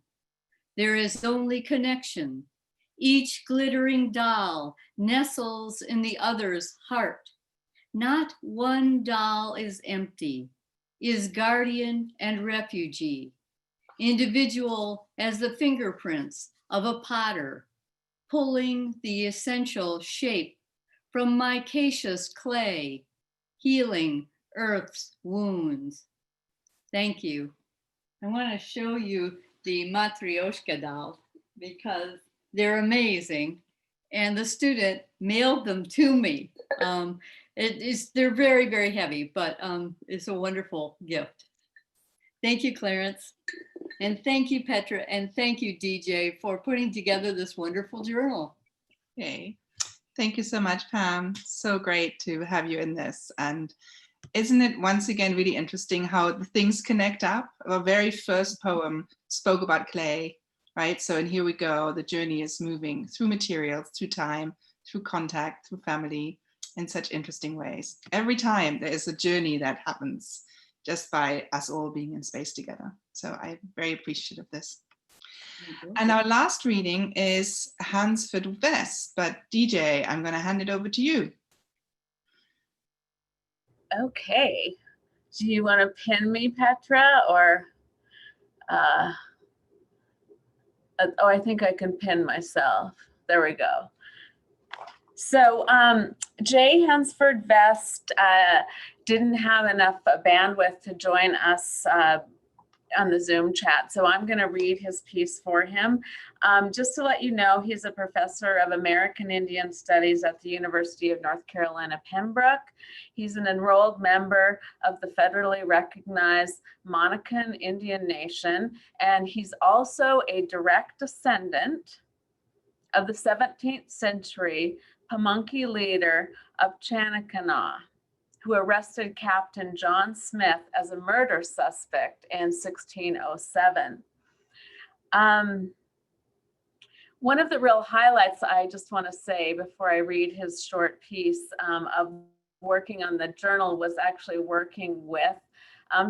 There is only connection. Each glittering doll nestles in the other's heart. Not one doll is empty, is guardian and refugee, individual as the fingerprints of a potter, pulling the essential shape from micaceous clay, healing earth's wounds. Thank you. I want to show you the matryoshka dolls because they're amazing. And the student mailed them to me. They're very, very heavy, but it's a wonderful gift. Thank you, Clarence. And thank you, Petra. And thank you, DJ, for putting together this wonderful journal. Okay. Thank you so much, Pam. So great to have you in this. And isn't it once again really interesting how the things connect up? Our very first poem spoke about clay, right? So, and here we go. The journey is moving through materials, through time, through contact, through family, in such interesting ways. Every time there is a journey that happens just by us all being in space together. So I'm very appreciative of this. And our last reading is Hans für du West, but DJ, I'm going to hand it over to you. Okay. Do you want to pin me, Petra, or? Oh, I think I can pin myself. There we go. So Jay Hansford Vest didn't have enough bandwidth to join us on the Zoom chat, so I'm going to read his piece for him. Just to let you know, he's a professor of American Indian Studies at the University of North Carolina, Pembroke. He's an enrolled member of the federally recognized Monacan Indian Nation, and he's also a direct descendant of the 17th century Pamunkey leader of Chanakanaw, who arrested Captain John Smith as a murder suspect in 1607. One of the real highlights I just want to say before I read his short piece of working on the journal was actually working with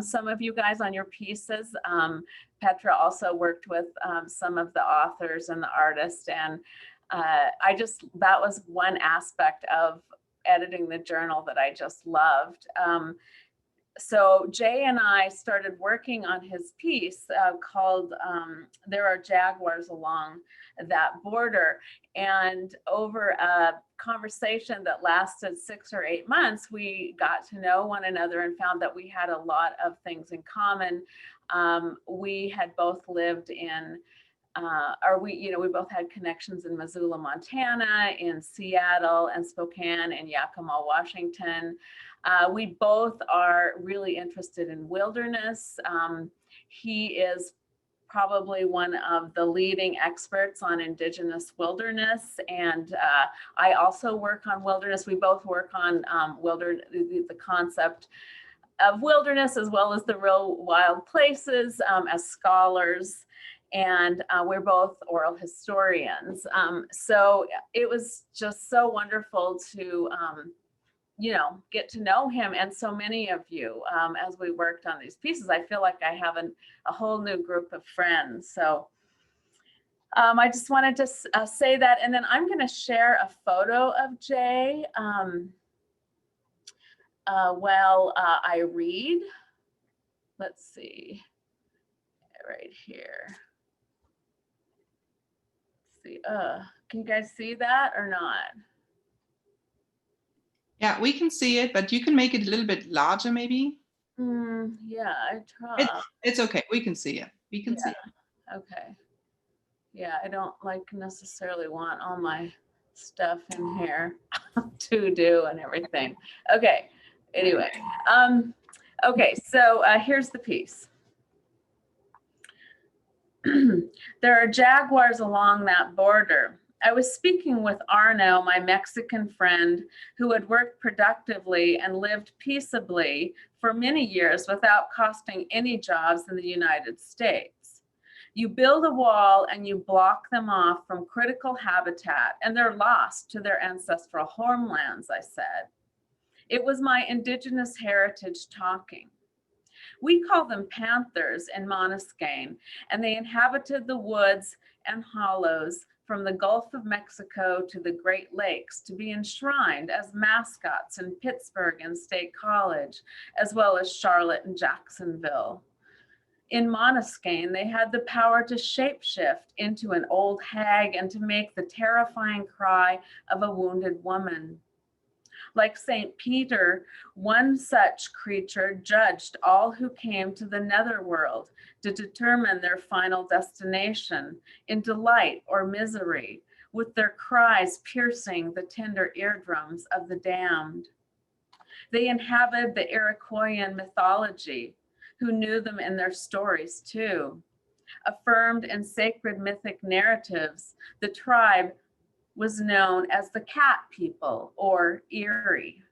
some of you guys on your pieces. Petra also worked with some of the authors and the artists, and that was one aspect of editing the journal that I just loved. So Jay and I started working on his piece called There Are Jaguars Along That Border. And over a conversation that lasted 6 or 8 months, we got to know one another and found that we had a lot of things in common. We had both lived in we both had connections in Missoula, Montana, in Seattle and Spokane and Yakima, Washington. We both are really interested in wilderness. He is probably one of the leading experts on indigenous wilderness. And I also work on wilderness. We both work on the concept of wilderness as well as the real wild places as scholars. And we're both oral historians. So it was just so wonderful to, get to know him and so many of you as we worked on these pieces. I feel like I have a whole new group of friends. So I just wanted to say that. And then I'm going to share a photo of Jay while I read. Let's see, right here. Can you guys see that or not? Yeah, we can see it, but you can make it a little bit larger maybe. Yeah, I tried. It's okay, we can see it. We can see it. Okay. Yeah, I don't necessarily want all my stuff in here to do and everything. Okay, anyway. Okay, so here's the piece. There are jaguars along that border. I was speaking with Arno, my Mexican friend, who had worked productively and lived peaceably for many years without costing any jobs in the United States. You build a wall and you block them off from critical habitat, and they're lost to their ancestral homelands, I said. It was my indigenous heritage talking. We call them panthers in Moniscane, and they inhabited the woods and hollows from the Gulf of Mexico to the Great Lakes to be enshrined as mascots in Pittsburgh and State College, as well as Charlotte and Jacksonville. In Moniscane, they had the power to shapeshift into an old hag and to make the terrifying cry of a wounded woman. Like St. Peter, one such creature judged all who came to the netherworld to determine their final destination in delight or misery, with their cries piercing the tender eardrums of the damned. They inhabited the Iroquoian mythology, who knew them in their stories too. Affirmed in sacred mythic narratives, the tribe was known as the Cat People or Erie.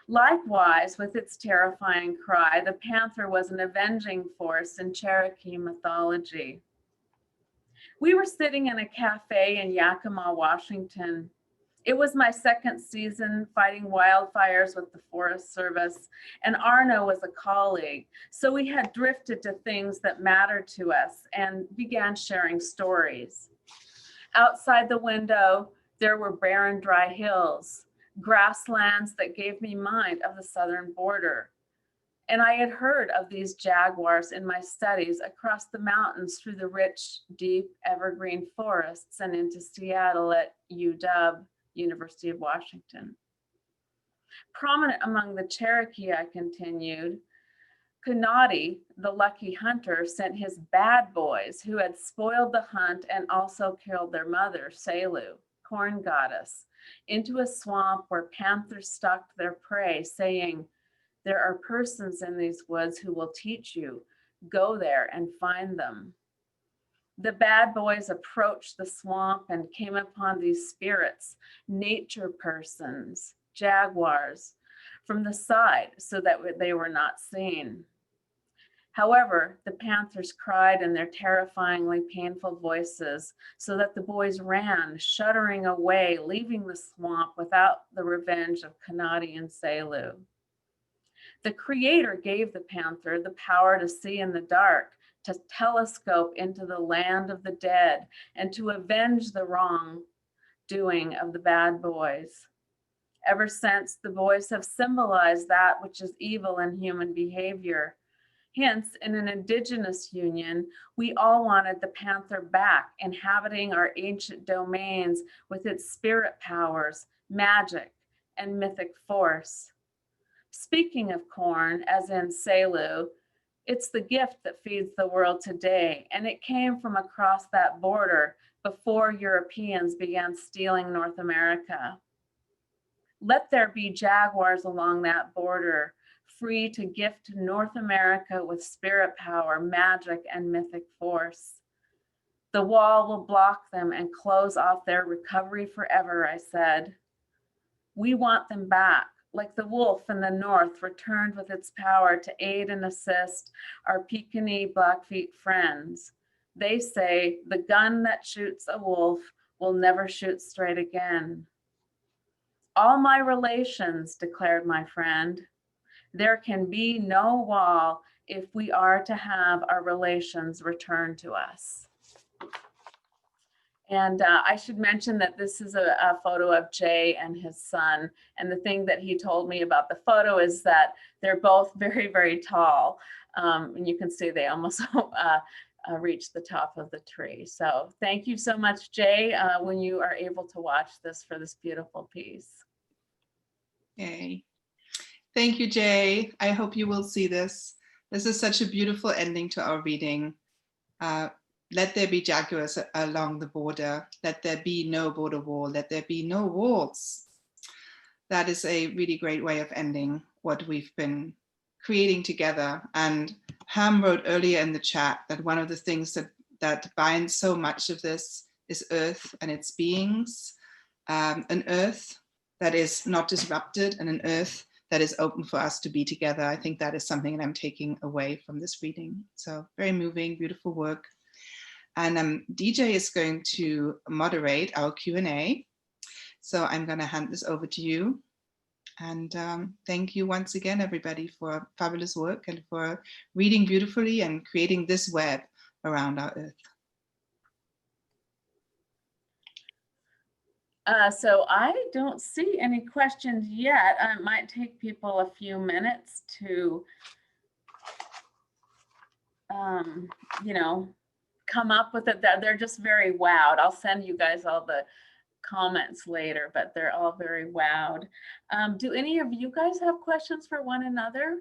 Likewise, with its terrifying cry, the panther was an avenging force in Cherokee mythology. We were sitting in a cafe in Yakima, Washington. It was my second season fighting wildfires with the Forest Service, and Arno was a colleague. So we had drifted to things that mattered to us and began sharing stories. Outside the window, there were barren, dry hills, grasslands that gave me mind of the southern border. And I had heard of these jaguars in my studies across the mountains through the rich, deep evergreen forests and into Seattle at UW, University of Washington. Prominent among the Cherokee, I continued, Kunati, the lucky hunter, sent his bad boys who had spoiled the hunt and also killed their mother, Selu, corn goddess, into a swamp where panthers stalked their prey, saying, "There are persons in these woods who will teach you. Go there and find them." The bad boys approached the swamp and came upon these spirits, nature persons, jaguars, from the side so that they were not seen. However, the panthers cried in their terrifyingly painful voices so that the boys ran, shuddering away, leaving the swamp without the revenge of Kunati and Selu. The Creator gave the panther the power to see in the dark, to telescope into the land of the dead, and to avenge the wrongdoing of the bad boys. Ever since, the boys have symbolized that which is evil in human behavior. Hence, in an indigenous union, we all wanted the panther back, inhabiting our ancient domains with its spirit powers, magic, and mythic force. Speaking of corn, as in Selu, it's the gift that feeds the world today, and it came from across that border before Europeans began stealing North America. Let there be jaguars along that border, free to gift North America with spirit power, magic, and mythic force. The wall will block them and close off their recovery forever, I said. We want them back, like the wolf in the north returned with its power to aid and assist our Pekingese Blackfeet friends. They say the gun that shoots a wolf will never shoot straight again. All my relations, declared my friend. There can be no wall if we are to have our relations returned to us. And I should mention that this is a photo of Jay and his son. And the thing that he told me about the photo is that they're both very, very tall. And you can see they almost reach the top of the tree. So thank you so much, Jay, when you are able to watch this for this beautiful piece. Yay. Thank you, Jay. I hope you will see this. This is such a beautiful ending to our reading. Let there be jaguars along the border. Let there be no border wall. Let there be no walls. That is a really great way of ending what we've been creating together. And Ham wrote earlier in the chat that one of the things that binds so much of this is Earth and its beings. An Earth that is not disrupted and an Earth that is open for us to be together. I think that is something that I'm taking away from this reading. So very moving, beautiful work. And DJ is going to moderate our Q&A. So I'm going to hand this over to you. And thank you once again, everybody, for fabulous work and for reading beautifully and creating this web around our Earth. So I don't see any questions yet. It might take people a few minutes to, you know, come up with it. They're just very wowed. I'll send you guys all the comments later, but they're all very wowed. Do any of you guys have questions for one another?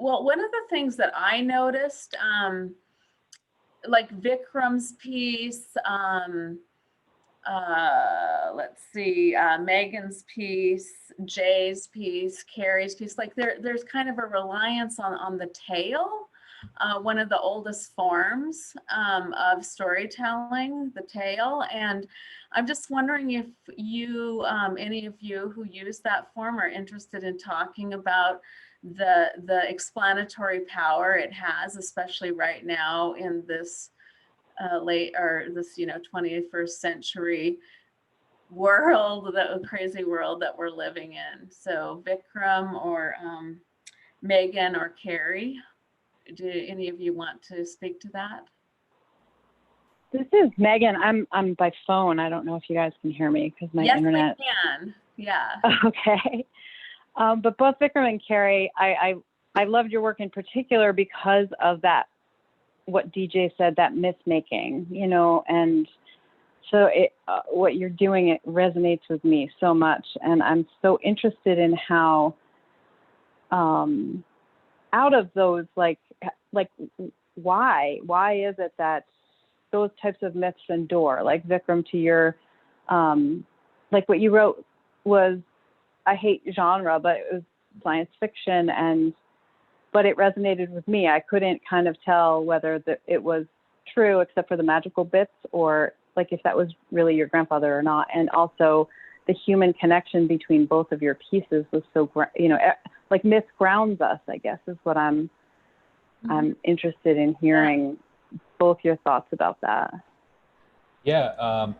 Well, one of the things that I noticed, like Vikram's piece, let's see, Megan's piece, Jay's piece, Carrie's piece, like there's kind of a reliance on the tail. one of the oldest forms of storytelling, the tale. And I'm just wondering if you, any of you who use that form, are interested in talking about the explanatory power it has, especially right now in this this 21st century world, the crazy world that we're living in. So Vikram or Megan or Carrie, do any of you want to speak to that? This is Megan. I'm by phone. I don't know if you guys can hear me because my internet. Yes, we can. Yeah. Okay. But both Vikram and Carrie, I loved your work in particular because of that, what DJ said, that myth making, and so what you're doing, it resonates with me so much. And I'm so interested in how, out of those, like why is it that those types of myths endure? Like Vikram, to your, like what you wrote was, I hate genre, but it was science fiction, but it resonated with me. I couldn't kind of tell whether it was true except for the magical bits, or like if that was really your grandfather or not. And also the human connection between both of your pieces was so, like myth grounds us, I guess, is what I'm interested in hearing both your thoughts about that. Yeah,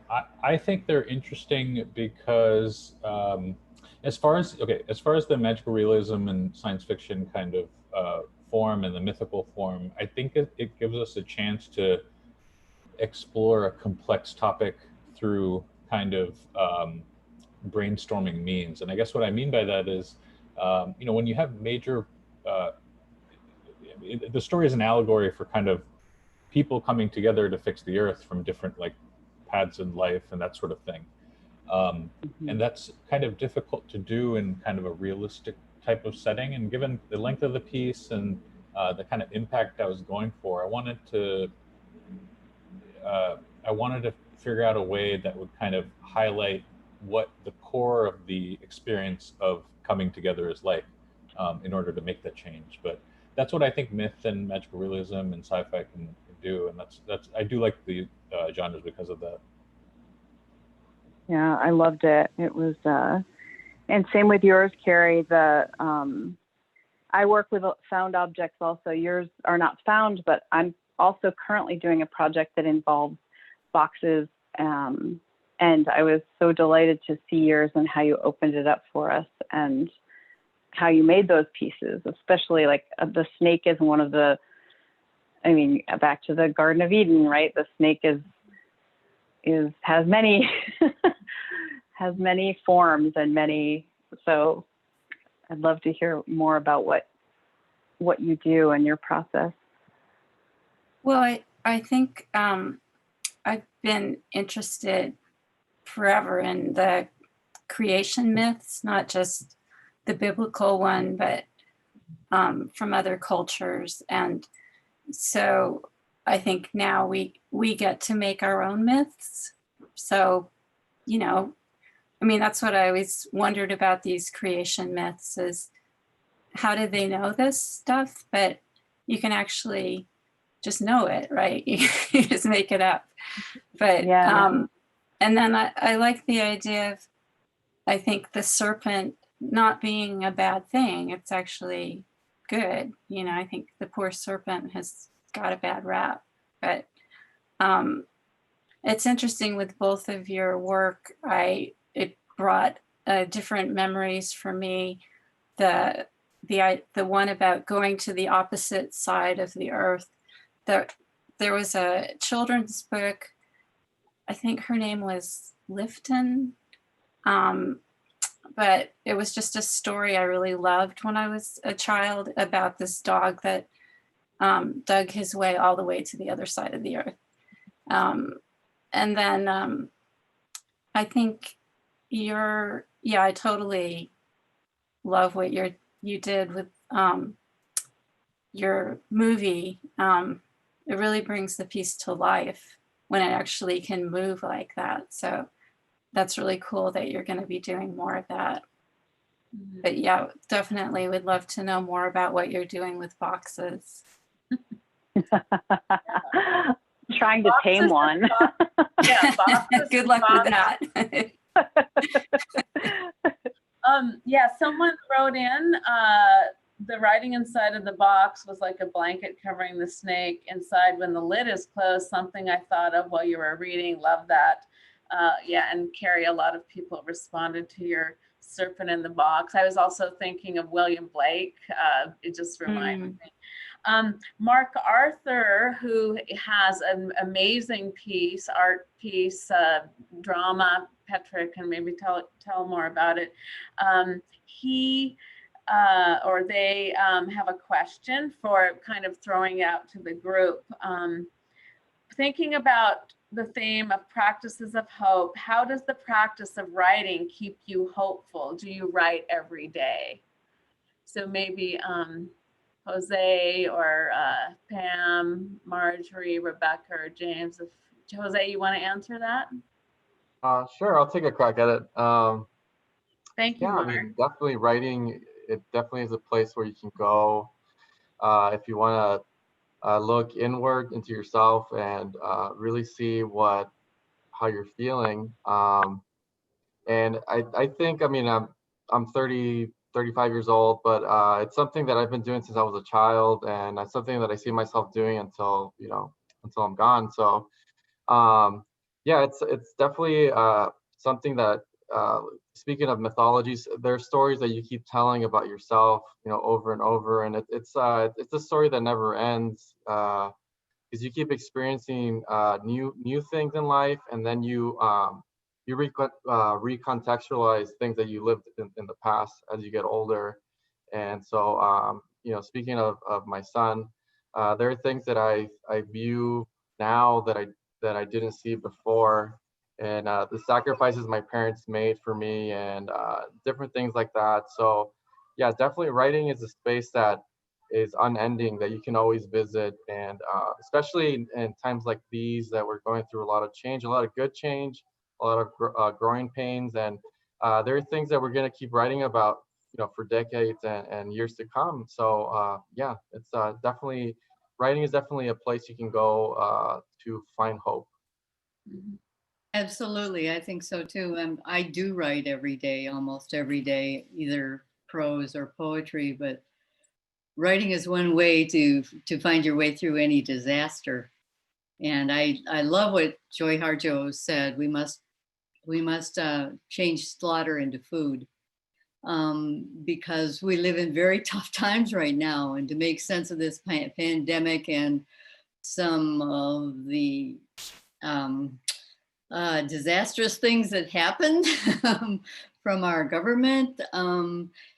I think they're interesting because as far as the magical realism and science fiction kind of form and the mythical form, I think it gives us a chance to explore a complex topic through kind of brainstorming means. And I guess what I mean by that is, when you have major, the story is an allegory for kind of people coming together to fix the earth from different paths in life and that sort of thing. And that's kind of difficult to do in kind of a realistic type of setting. And given the length of the piece and the kind of impact I was going for, I wanted to figure out a way that would kind of highlight what the core of the experience of coming together is like, in order to make that change. But that's what I think myth and magical realism and sci-fi can do, and that's I do like the genres because of that. Yeah, I loved it. It was, and same with yours, Carrie. I work with found objects also. Yours are not found, but I'm also currently doing a project that involves boxes. And I was so delighted to see yours and how you opened it up for us and how you made those pieces, especially like the snake is one of the, back to the Garden of Eden, right? The snake has many has many forms and so I'd love to hear more about what you do and your process. Well, I think I've been interested forever in the creation myths, not just the biblical one, but from other cultures. And so I think now we get to make our own myths. So, that's what I always wondered about these creation myths is how did they know this stuff? But you can actually just know it, right? You just make it up. But, yeah. And then I like the idea of, I think the serpent not being a bad thing, it's actually good. I think the poor serpent has got a bad rap, but it's interesting with both of your work. It brought different memories for me. The one about going to the opposite side of the earth. There was a children's book. I think her name was Lifton. But it was just a story I really loved when I was a child about this dog that dug his way all the way to the other side of the earth. And then I think I totally love what you did with your movie. It really brings the piece to life when it actually can move like that. So that's really cool that you're going to be doing more of that. But yeah, definitely would love to know more about what you're doing with boxes. Trying to tame one. Yeah, boxes Good and luck with boxes. that. Yeah, someone wrote in, the writing inside of the box was like a blanket covering the snake inside when the lid is closed, something I thought of while you were reading. Love that. Yeah, and Carrie, a lot of people responded to your serpent in the box. I was also thinking of William Blake. It just reminded me. Mark Arthur, who has an amazing piece, art piece, drama. Petra can maybe tell more about it. He or they have a question for kind of throwing out to the group. Thinking about the theme of practices of hope, how does the practice of writing keep you hopeful? Do you write every day? So maybe Jose or Pam, Marjorie, Rebecca, or James. If Jose, you want to answer that? Sure, I'll take a crack at it. Thank you, Yeah, I Mark. mean, definitely writing, it definitely is a place where you can go if you want to look inward into yourself and really see how you're feeling. And I think, I mean, I'm 35 years old, but it's something that I've been doing since I was a child, and it's something that I see myself doing until I'm gone. So yeah, it's definitely something that, speaking of mythologies, there's stories that you keep telling about yourself, over and over, and it's a story that never ends, because you keep experiencing new things in life, and then you recontextualize things that you lived in the past as you get older. And so, speaking of my son, there are things that I view now that I didn't see before, and the sacrifices my parents made for me, and different things like that. So yeah, definitely writing is a space that is unending, that you can always visit, and especially in times like these that we're going through a lot of change, a lot of good change, a lot of growing pains, and there are things that we're going to keep writing about, for decades and years to come. So yeah, it's definitely, writing is definitely a place you can go to find hope. Absolutely, I think so too. I do write every day, almost every day, either prose or poetry, but writing is one way to find your way through any disaster. And I love what Joy Harjo said. We must change slaughter into food, because we live in very tough times right now, and to make sense of this pandemic and some of the disastrous things that happened from our government,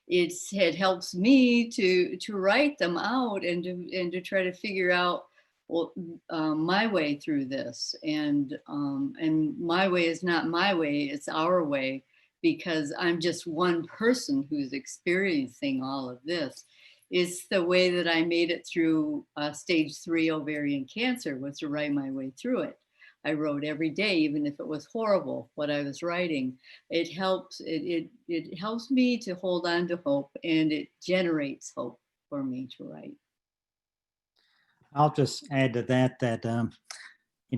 it helps me to write them out, and to try to figure out my way through this. And my way is not my way, it's our way, because I'm just one person who's experiencing all of this. It's the way that I made it through stage 3 ovarian cancer, was to write my way through it. I wrote every day, even if it was horrible what I was writing. It helps me to hold on to hope, and it generates hope for me to write. I'll just add to that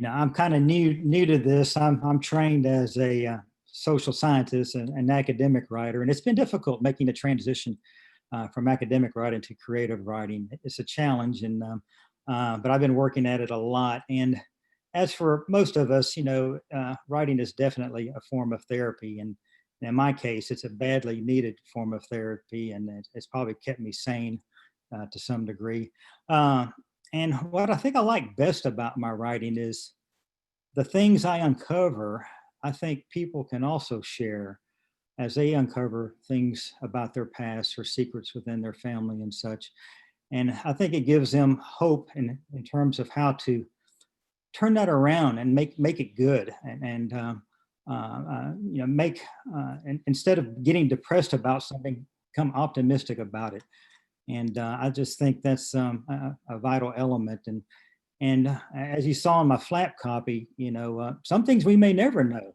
I'm kind of new to this. I'm trained as a social scientist and an academic writer, and it's been difficult making the transition from academic writing to creative writing. It's a challenge, and but I've been working at it a lot. And as for most of us, writing is definitely a form of therapy, and in my case, it's a badly needed form of therapy, and it's probably kept me sane to some degree. And what I think I like best about my writing is the things I uncover, I think people can also share as they uncover things about their past or secrets within their family and such. And I think it gives them hope in terms of how to turn that around and make it good, and instead of getting depressed about something, become optimistic about it. And I just think that's a vital element. And as you saw in my flap copy, some things we may never know.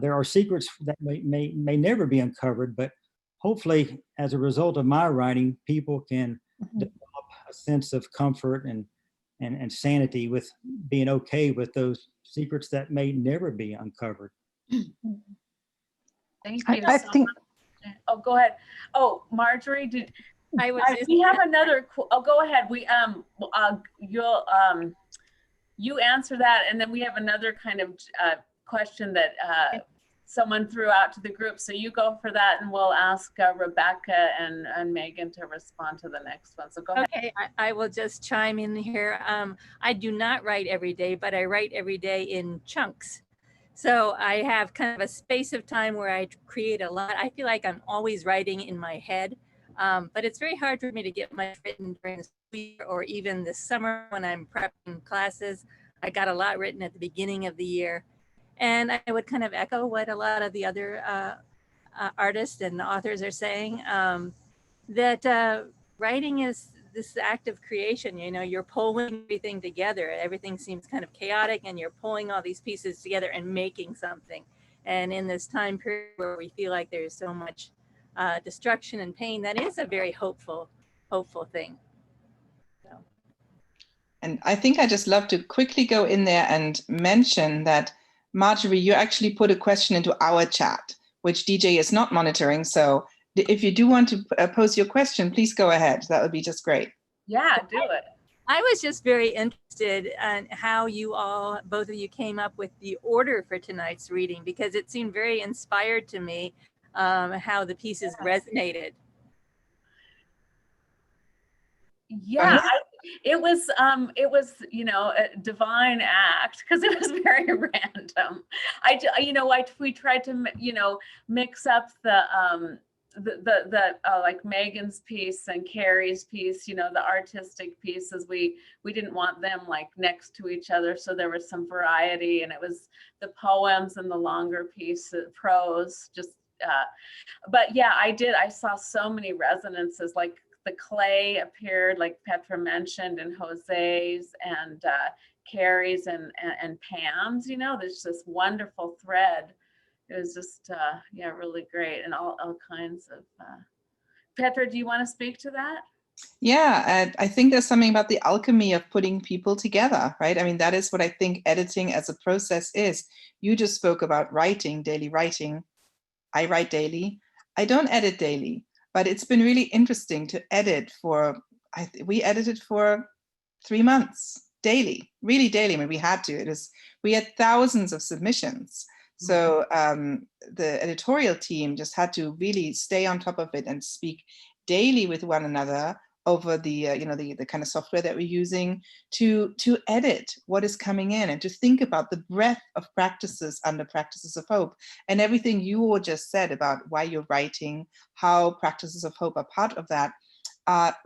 There are secrets that may never be uncovered, but hopefully, as a result of my writing, people can develop a sense of comfort and sanity with being okay with those secrets that may never be uncovered. Thank I, you. I so think much. Oh, go ahead. Oh, Marjorie, did I was just, we have another? Oh, go ahead. You'll you answer that, and then we have another kind of question that someone threw out to the group. So you go for that, and we'll ask Rebecca and Megan to respond to the next one. So go ahead. okay, I will just chime in here. I do not write every day, but I write every day in chunks. So I have kind of a space of time where I create a lot. I feel like I'm always writing in my head, but it's very hard for me to get much written during the school year or even this summer when I'm prepping classes. I got a lot written at the beginning of the year. And I would kind of echo what a lot of the other artists and authors are saying, that writing is this act of creation. You know, you're pulling everything together. Everything seems kind of chaotic and you're pulling all these pieces together and making something. And in this time period where we feel like there's so much destruction and pain, that is a very hopeful thing. So. And I think I just love to quickly go in there and mention that, Marjorie, you actually put a question into our chat, which DJ is not monitoring. So if you do want to pose your question, please go ahead. That would be just great. Yeah, do it. I was just very interested in how you all, both of you, came up with the order for tonight's reading, because it seemed very inspired to me how the pieces resonated. Yeah, it was you know, a divine act, because it was very random. We tried to, you know, mix up the like Megan's piece and Carrie's piece, you know, the artistic pieces. We didn't want them like next to each other, so there was some variety, and it was the poems and the longer piece, prose, just but yeah, I saw so many resonances. Like the clay appeared, like Petra mentioned, in Jose's and Carrie's and Pam's. You know, there's this wonderful thread. It was just yeah, really great, and all kinds of. Petra, do you want to speak to that? Yeah, I think there's something about the alchemy of putting people together, right? I mean, that is what I think editing as a process is. You just spoke about writing, daily writing. I write daily. I don't edit daily, but it's been really interesting to edit for, we edited for 3 months daily, really daily. I mean, we had thousands of submissions. So the editorial team just had to really stay on top of it and speak daily with one another over the the kind of software that we're using to edit what is coming in, and to think about the breadth of practices under Practices of Hope, and everything you all just said about why you're writing, how Practices of Hope are part of that,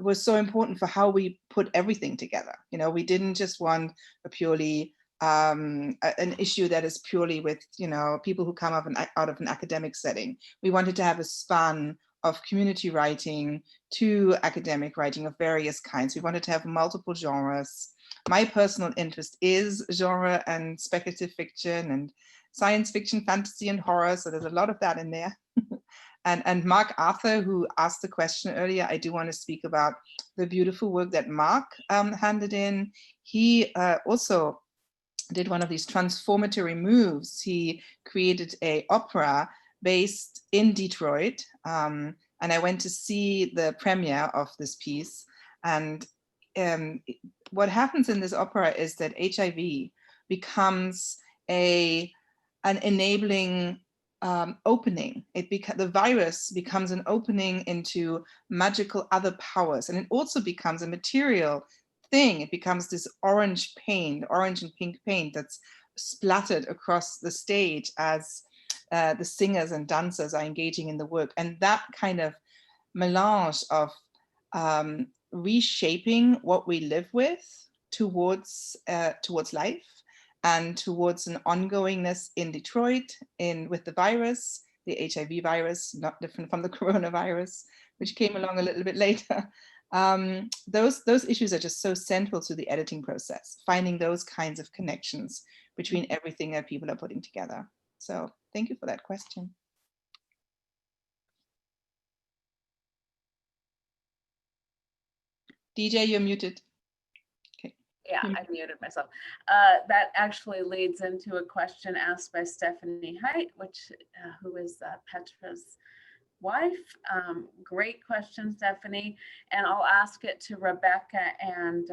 was so important for how we put everything together. You know, we didn't just want a purely an issue that is purely with, you know, people who come out of an academic setting. We wanted to have a span of community writing to academic writing of various kinds. We wanted to have multiple genres. My personal interest is genre and speculative fiction and science fiction, fantasy and horror. So there's a lot of that in there. And Mark Arthur, who asked the question earlier, I do want to speak about the beautiful work that Mark handed in. He also did one of these transformatory moves. He created an opera based in Detroit. And I went to see the premiere of this piece. And what happens in this opera is that HIV becomes an enabling opening. The virus becomes an opening into magical other powers. And it also becomes a material thing. It becomes this orange paint, orange and pink paint that's splattered across the stage as the singers and dancers are engaging in the work. And that kind of melange of reshaping what we live with towards life and towards an ongoingness in Detroit with the virus, the HIV virus, not different from the coronavirus, which came along a little bit later. Those issues are just so central to the editing process, finding those kinds of connections between everything that people are putting together. So thank you for that question. DJ, you're muted. Okay. Yeah, I muted myself. That actually leads into a question asked by Stephanie Height, who is Petra's wife. Great question, Stephanie. And I'll ask it to Rebecca and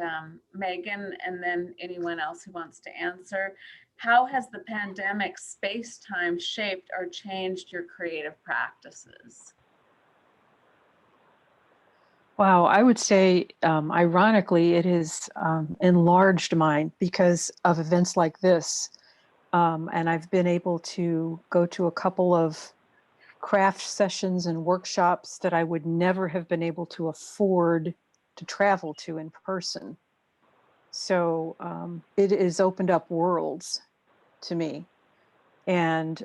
Megan, and then anyone else who wants to answer. How has the pandemic space-time shaped or changed your creative practices? Wow, I would say, ironically, it has enlarged mine because of events like this. And I've been able to go to a couple of craft sessions and workshops that I would never have been able to afford to travel to in person. So it has opened up worlds to me. And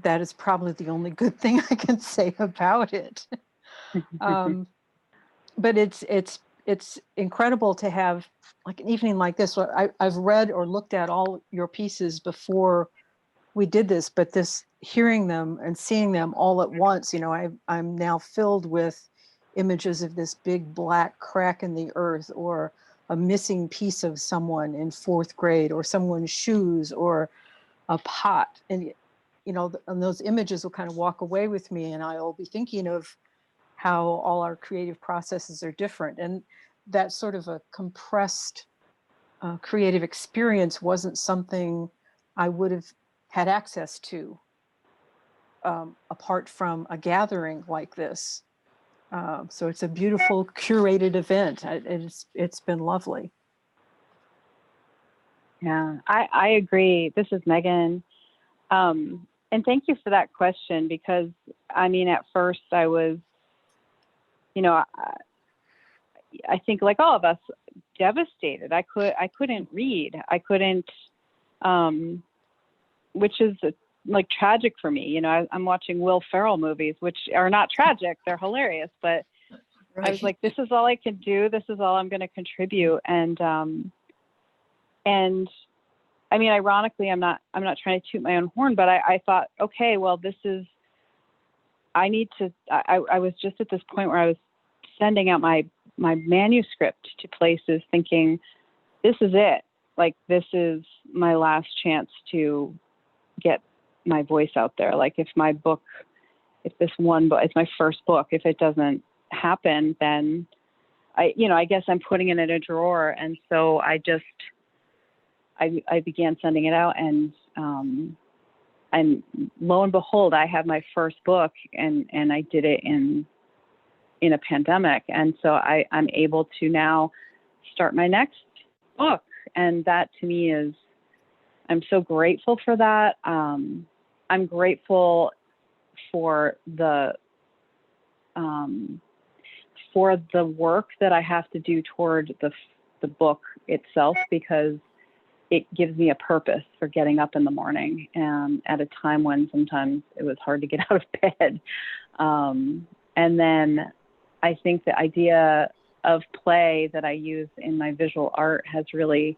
that is probably the only good thing I can say about it. But it's incredible to have like an evening like this. I've read or looked at all your pieces before we did this, but hearing them and seeing them all at once, I'm now filled with images of this big black crack in the earth, or a missing piece of someone in 4th grade, or someone's shoes, or a pot. And, and those images will kind of walk away with me, and I'll be thinking of how all our creative processes are different. And that sort of a compressed creative experience wasn't something I would have had access to apart from a gathering like this. So it's a beautiful curated event. It's been lovely. Yeah, I agree. This is Megan. And thank you for that question, because at first I was, I think like all of us, devastated. I couldn't read. I couldn't, which is like tragic for me. I'm watching Will Ferrell movies, which are not tragic. They're hilarious. But right. I was like, this is all I can do. This is all I'm going to contribute. And ironically, I'm not trying to toot my own horn, but I thought, okay, well, I was just at this point where I was sending out my manuscript to places thinking, this is it. Like, this is my last chance to get my voice out there. Like, if this one book, it's my first book, if it doesn't happen, then I guess I'm putting it in a drawer. And so I began sending it out, and lo and behold, I have my first book, and I did it in a pandemic. And so I'm able to now start my next book. And that to me I'm so grateful for that. I'm grateful for the work that I have to do toward the book itself, because it gives me a purpose for getting up in the morning, at a time when sometimes it was hard to get out of bed. And then I think the idea of play that I use in my visual art has really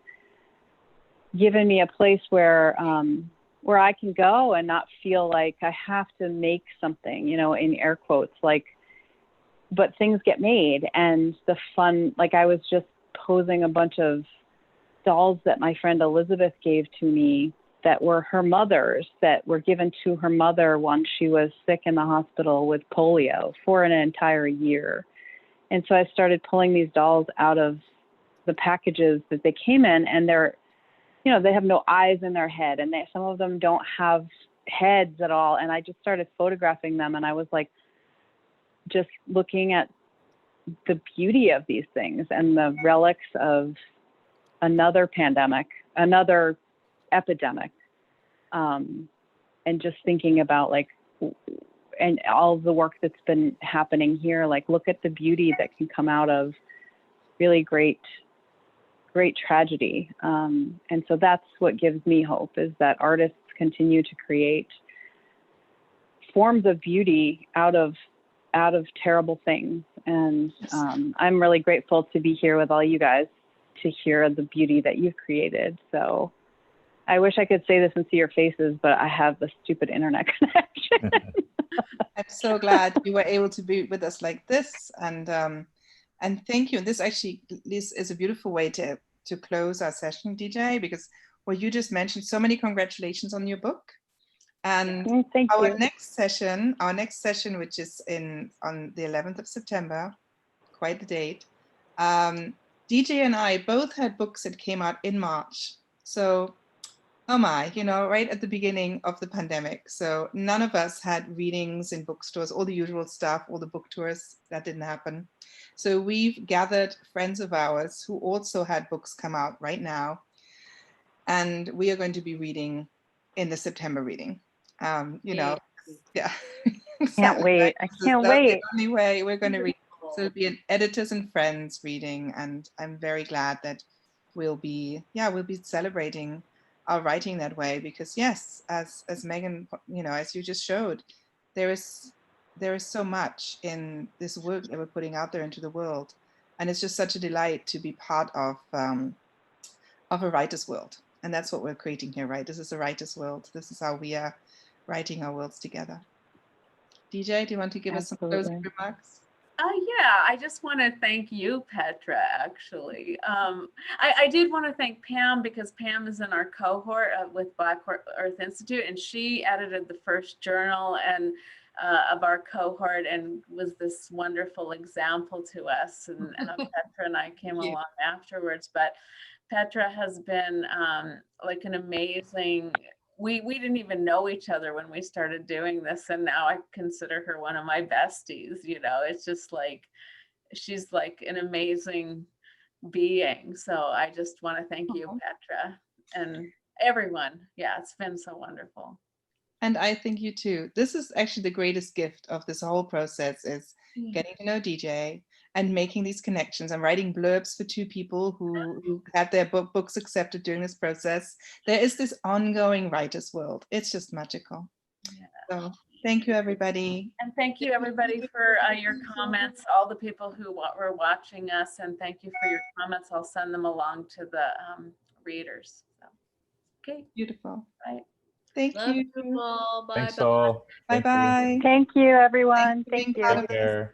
given me a place where I can go and not feel like I have to make something, in air quotes, but things get made. And the fun, like I was just posing a bunch of dolls that my friend Elizabeth gave to me that were her mother's, that were given to her mother once she was sick in the hospital with polio for an entire year. And so I started pulling these dolls out of the packages that they came in, and they have no eyes in their head, and some of them don't have heads at all. And I just started photographing them, and I was like, just looking at the beauty of these things and the relics of another pandemic, another epidemic, and just thinking about and all of the work that's been happening here. Look at the beauty that can come out of really great tragedy. And so that's what gives me hope, is that artists continue to create forms of beauty out of terrible things. And I'm really grateful to be here with all you guys to hear the beauty that you've created. So I wish I could say this and see your faces, but I have the stupid internet connection. I'm so glad you were able to be with us like this, and thank you. And this actually is a beautiful way to to close our session, DJ, because well, you just mentioned so many congratulations on your book. And Thank our you. next session, which is on the 11th of September, quite the date. DJ and I both had books that came out in March. So, oh my, right at the beginning of the pandemic. So none of us had readings in bookstores, all the usual stuff, all the book tours, that didn't happen. So we've gathered friends of ours who also had books come out right now. And we are going to be reading in the September reading. Yeah. Can't wait. I can't wait. The only way we're going to read. So it'll be an editors and friends reading, and I'm very glad that we'll be celebrating our writing that way, because yes, as Megan, as you just showed, there is so much in this work that we're putting out there into the world, and it's just such a delight to be part of a writer's world, and that's what we're creating here, right? This is a writer's world. This is how we are writing our worlds together. DJ, do you want to give us some closing remarks? Yeah, I just want to thank you, Petra, actually. I did want to thank Pam, because Pam is in our cohort with Black Earth Institute, and she edited the first journal and of our cohort and was this wonderful example to us. And Petra and I came along afterwards. But Petra has been like an amazing, we didn't even know each other when we started doing this, and now I consider her one of my besties. It's just like, she's like an amazing being. So I just want to thank you, Petra, and everyone. Yeah, it's been so wonderful. And I think you too. This is actually the greatest gift of this whole process, is getting to know DJ and making these connections. I'm writing blurbs for 2 people who had their books accepted during this process. There is this ongoing writer's world. It's just magical. Yeah. So thank you, everybody. And thank you, everybody, for your comments, all the people who were watching us, and thank you for your comments. I'll send them along to the readers. So, okay. Beautiful. Bye. Thank you. Bye. Thanks all. Bye-bye. Thank you, everyone. Thank you. Take care.